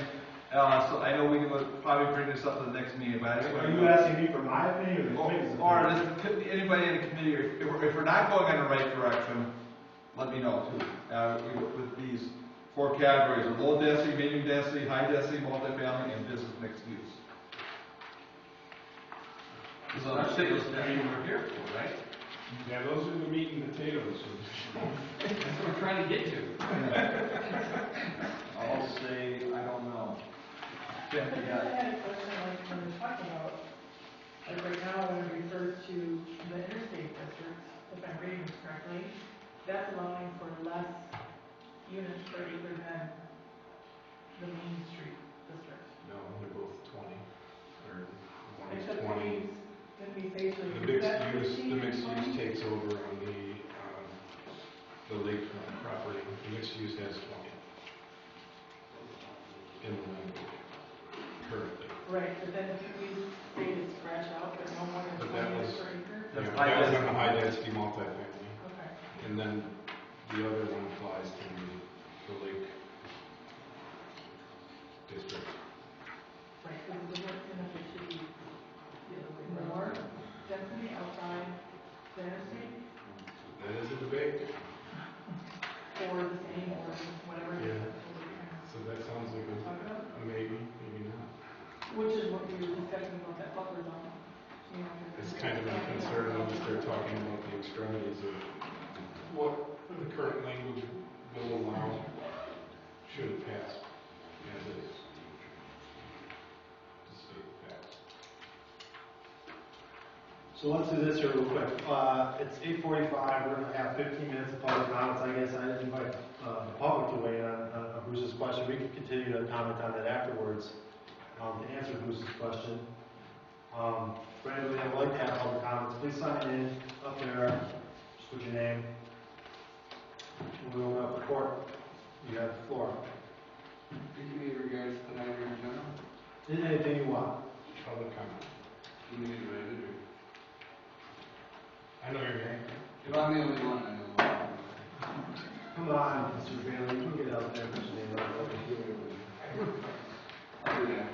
So I know we would probably bring this up to the next meeting, but I just want Are to you asking me for my opinion or the committee's or opinion? anybody in the committee, if we're not going in the right direction, let me know too. With these 4 categories of low density, medium density, high density, multifamily, and business mixed use. So that's the meeting we're here for, right? Yeah, those are the meat and potatoes. That's what we're trying to get to. I'll say, I don't know. I had a question like when we're talking about, like right now when it refers to the interstate districts, if I'm reading this correctly, that's allowing for less units per acre than the Main Street district. No, they're both 20. Or one is Except 20. when we say to The reduce that mixed 15 use to 20? takes over on the lakefront property. The mixed use has 20 in the language currently. Right, but then if we say to scratch out, but no more But than that 20 was- per acre? That's Yeah, high that was on density. the high density multifamily. Okay. And then the other one applies to the lake district. Right, because the work benefit should be the other way. More density outside start talking about the extremities of what the current language will allow, should it pass as is. To state the facts. So let's do this here real quick. It's 8:45, we're gonna have 15 minutes of public comments. I guess I invite the public to weigh in on Bruce's question. We can continue to comment on that afterwards, to answer Bruce's question. For anybody that would like to have public comments, please sign in up there, just put your name. We'll open up the court. You have the floor. Thank you in regards to the item in general. Anything you want. Public comment. You need to write it, or? I know your name. If I'm the only one, I know. Come on, Mr. Bailey, you can get out there, put your name on it. I'll do that.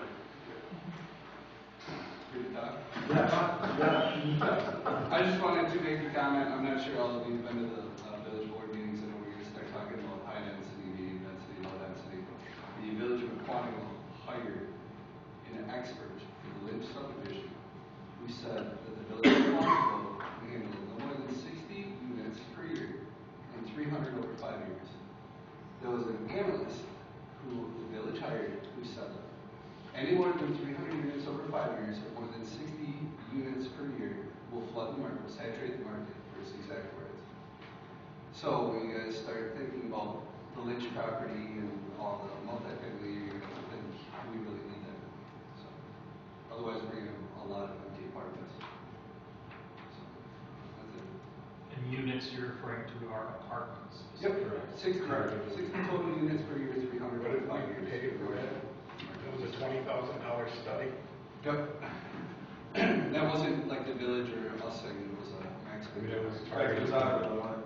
Free to talk? Yeah. I just wanted to make a comment. I'm not sure all of you have been to the village board meetings. I know we're going to start talking about high density, medium density, low density. The village of Mukwonago hired an expert for the Lynch subdivision who said that the village of Mukwonago can handle no more than 60 units per year and 300 over 5 years. There was an analyst who the village hired who said that any more than 300 units over 5 years or more than 60 units per year will flood the market, will saturate the market, for his exact words. So when you guys start thinking about the Lynch property and all the multifamily, you're going to think, do we really need that? So, otherwise, we're going to have a lot of empty apartments. So, that's it. And units you're referring to are apartments? Yep, 60 total units per year, 300 What over did 5 we years. pay for that? That was a $20,000 study. Yep. That wasn't like the village or us saying it was a max. I mean, it was Right, targeted. because I don't want it.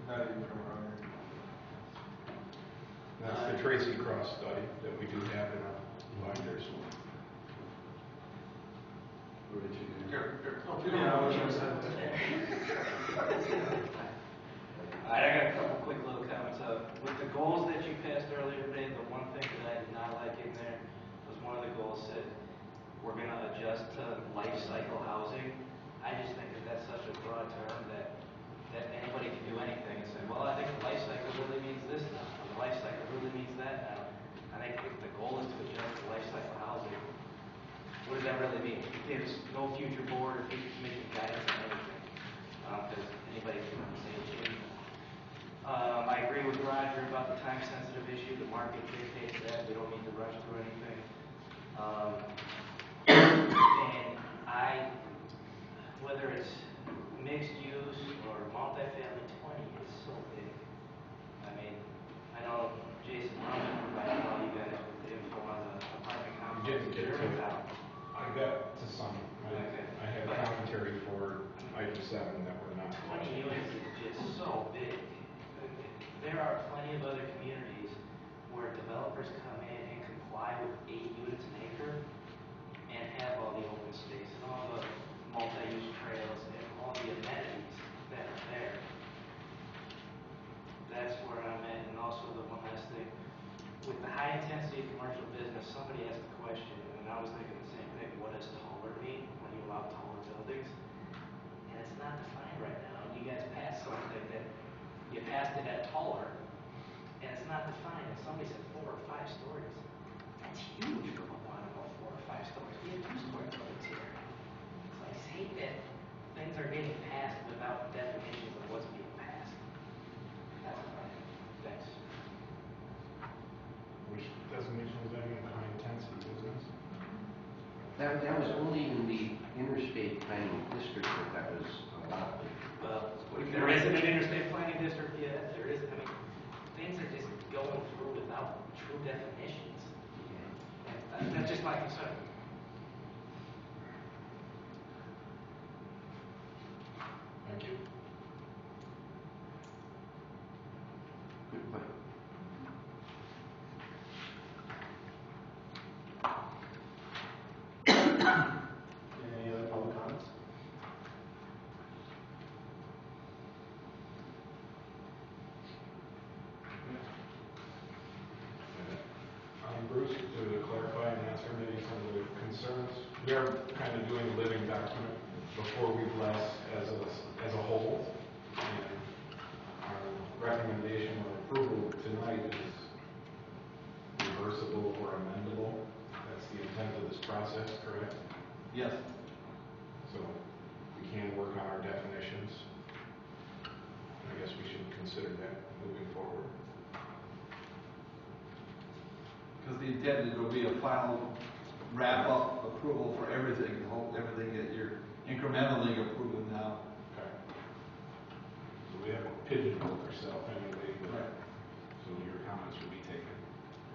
Not even from around here. That's the Tracy Cross study that we do have in our binders. Alright, I got a couple quick little comments. With the goals that you passed earlier today, the one thing that I did not like in there was one of the goals said, we're gonna adjust to life cycle housing. I just think that that's such a broad term that anybody can do anything and say, well, I think the life cycle really means this now, or the life cycle really means that now. I think if the goal is to adjust to life cycle housing, what does that really mean? It gives no future board or future commission guidance on anything, because anybody can say change. I agree with Roger about the time-sensitive issue. The market dictates that. We don't need to rush through anything. And whether it's mixed use or multifamily, 20 is so big. I mean, I know Jason Roman provided all you guys with the info on the apartment complex. Didn't get to it. I got to some. Okay. I had a commentary for item 7 that we're not. 20 units is just so big. There are plenty of other communities where developers come in and comply with 8 units an acre and have all the open space and all the multi-use trails and all the amenities that are there. That's where I'm at. And also the one last thing, with the high intensity of commercial business, somebody asked a question, and I was thinking the same thing. What does taller mean when you allow taller buildings? And it's not defined right now. You guys passed something that you passed it at taller, and it's not defined. And somebody said 4 or 5 stories. That's huge for Mukwonago, 4 or 5 stories. We have 2-story buildings here. So I just hate that things are getting passed without definitions of what's being passed. That's fine. Thanks. Which designation was that in the high intensity business? That was only in the interstate planning district that was allowed. Well, there isn't an interstate planning district yet. There isn't. I mean, things are just going through without true definitions. And that's just my concern. Thank you. Good point. Yeah, of doing a living document before we bless as a whole. And our recommendation or approval tonight is reversible or amendable. That's the intent of this process, correct? Yes. So we can work on our definitions. I guess we should consider that moving forward. Because the intent is there'll be a final wrap-up approval for everything, everything that you're incrementally approving now. Okay. So we haven't pigeonholed ourselves anyway, but Right. so your comments will be taken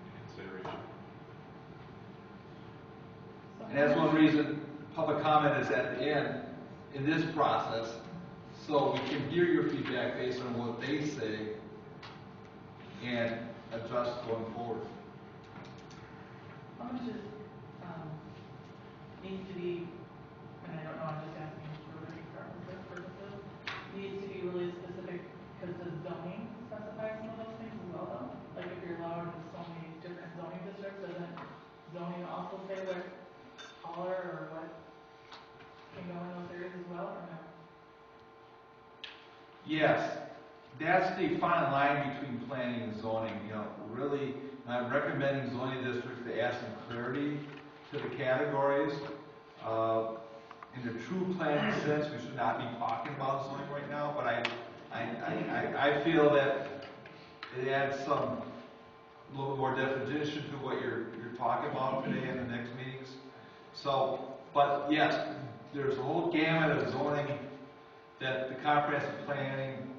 into consideration. And that's one reason public comment is at the end in this process, so we can hear your feedback based on what they say and adjust going forward. How much is, needs to be, and I don't know, I'm just asking for purposes, needs to be really specific, because the zoning specifies some of those things as well, though? Like if you're allowed in so many different zoning districts, doesn't zoning also say what color or what can go in those areas as well, or no? Yes, that's the fine line between planning and zoning, you know, really, I'm recommending zoning districts to add some clarity to the categories. In the true planning sense, we should not be talking about zoning right now, but I feel that it adds some, a little more definition to what you're talking about today in the next meetings. So, but yes, there's a whole gamut of zoning that the comprehensive planning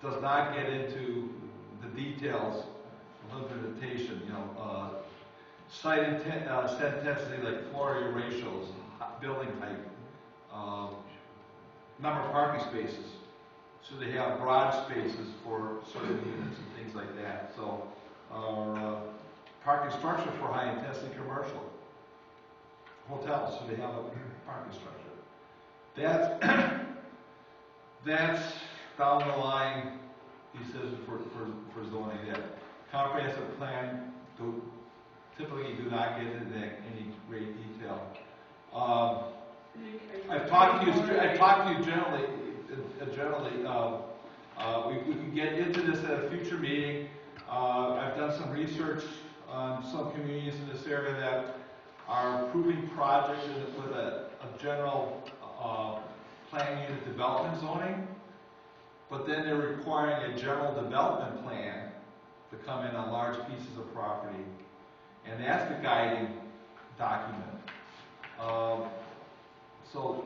does not get into the details of implementation, you know, site intensity like floor area ratios, building height, number of parking spaces. So they have garage spaces for certain units and things like that. So, parking structure for high intensity commercial. Hotels, so they have a parking structure. That's down the line decision for zoning. That comprehensive plan typically do not get into any great detail. I've talked to you generally. We can get into this at a future meeting. I've done some research on some communities in this area that are approving projects with a general plan unit development zoning, but then they're requiring a general development plan to come in on large pieces of property, and that's the guiding document. So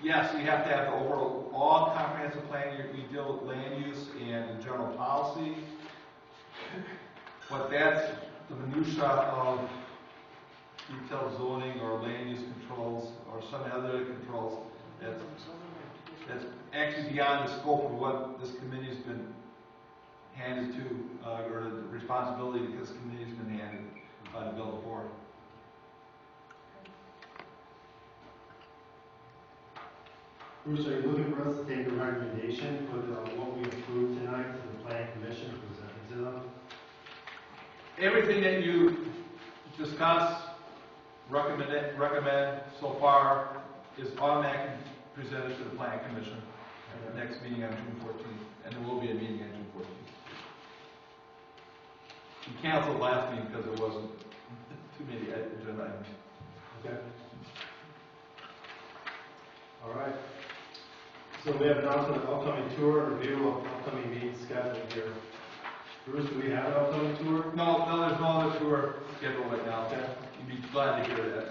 yes, we have to have the overall comprehensive plan. We deal with land use and general policy, but that's the minutia of detailed zoning or land use controls or some other controls. That's actually beyond the scope of what this committee's been handed to, or the responsibility that this committee's been handed by the bill board. Bruce, are you looking for us to take a recommendation, put what we approved tonight to the planning commission, present it to them? Everything that you discuss, recommend so far is automatically presented to the planning commission at the next meeting on June 14th, and there will be a meeting on June 14th. We canceled last meeting because there wasn't too many agenda items. Okay. All right. So we have announcement of upcoming tour, review of upcoming meetings scheduled here. Bruce, do we have an upcoming tour? No, there's no other tour scheduled right now. Okay. You'd be glad to hear that.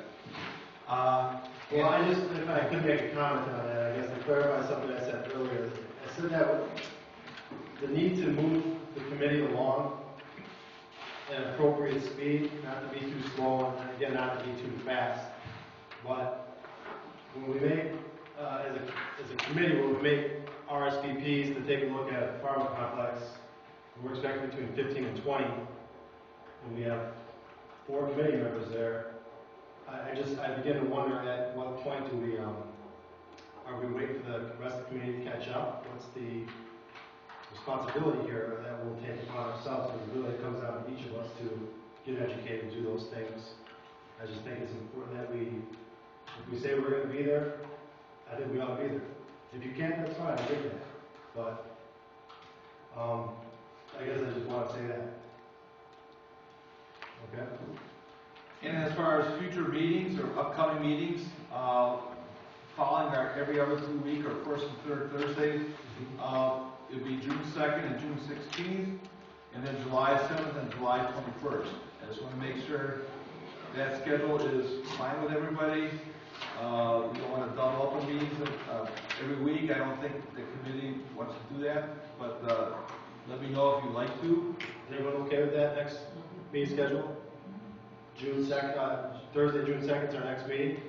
Well, if I could make a comment on that, I guess to clarify something I said earlier. I said that the need to move the committee along at appropriate speed, not to be too slow, and again, not to be too fast. But when we make, as a committee, when we make RSVPs to take a look at apartment complex, we're expecting between 15 and 20, and we have 4 committee members there. I begin to wonder at what point do we, are we waiting for the rest of the community to catch up? What's the responsibility here that we'll take upon ourselves? Because really it comes down to each of us to get educated and do those things. I just think it's important that we If we say we're gonna be there, I think we ought to be there. If you can't, that's fine, I get that. But, I guess I just want to say that. Okay? And as far as future meetings or upcoming meetings, following our every other 2 week or first and third Thursday, it'll be June 2nd and June 16th, and then July 7th and July 21st. I just want to make sure that schedule is fine with everybody. We don't want to double up on meetings every week. I don't think the committee wants to do that, but let me know if you'd like to. Is everyone okay with that next meeting schedule? June 2nd, Thursday, June 2nd is our next meeting.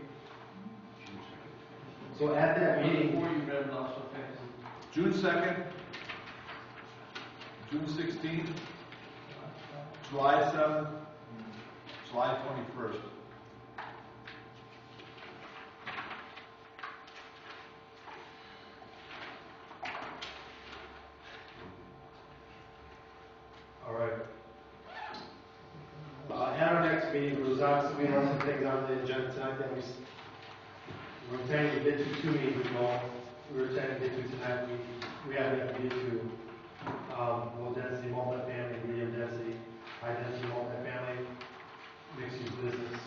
So at that meeting, Before you read it off so fast. June 2nd, June 16th, July 7th, July 21st. all right. At our next meeting, there's obviously, we have some things on the agenda tonight that we're intending to get to 2 meetings ago. We're intending to get to tonight. We have to get to, low density multifamily, medium density, high density multifamily, mixed use business.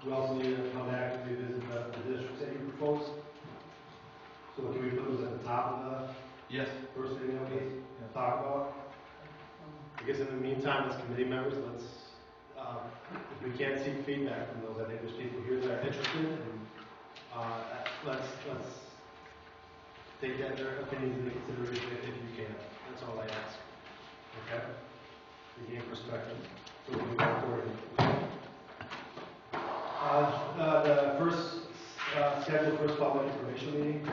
We also need to come back and revisit the districts that you proposed. So can we put those at the top of the Yes. first thing that we talk about? I guess in the meantime, as committee members, let's, if we can't seek feedback from those, I think there's people here that are interested, and let's take that, their opinions into consideration if you can. That's all I ask. Okay? To gain perspective, so we can go accordingly. The first scheduled first public information meeting,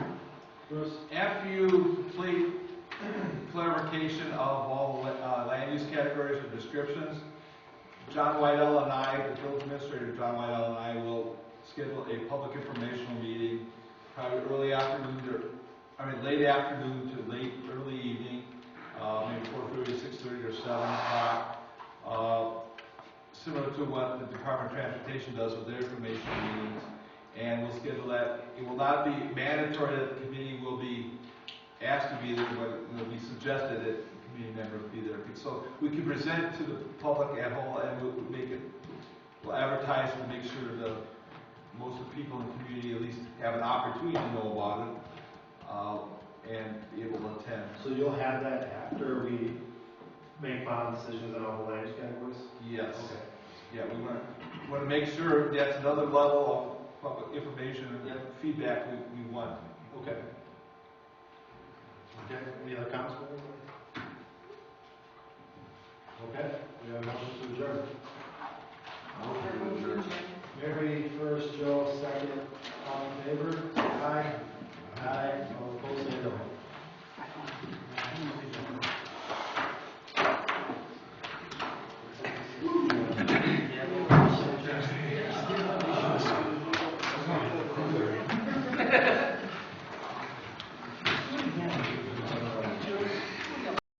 Bruce? After you complete clarification of all land use categories or descriptions, John Whitell and I, the village administrator, John Whitell and I will schedule a public informational meeting, probably late afternoon to early evening, maybe 4:30, 6:30, or 7 o'clock, similar to what the Department of Transportation does with their information meetings. And we'll schedule that. It will not be mandatory that the committee will be asked to be there, but it will be suggested that the committee members be there. So we can present to the public at whole, and we'll advertise and make sure that most of the people in the community at least have an opportunity to know about it, and be able to attend. So you'll have that after we make final decisions on all the land use categories? Yes. Okay. Yeah, we want to make sure that's another level of public information and feedback we want. Okay. Okay, any other comments from everybody? Okay, we have a motion to adjourn. Motion to adjourn. Mary first, Joe second,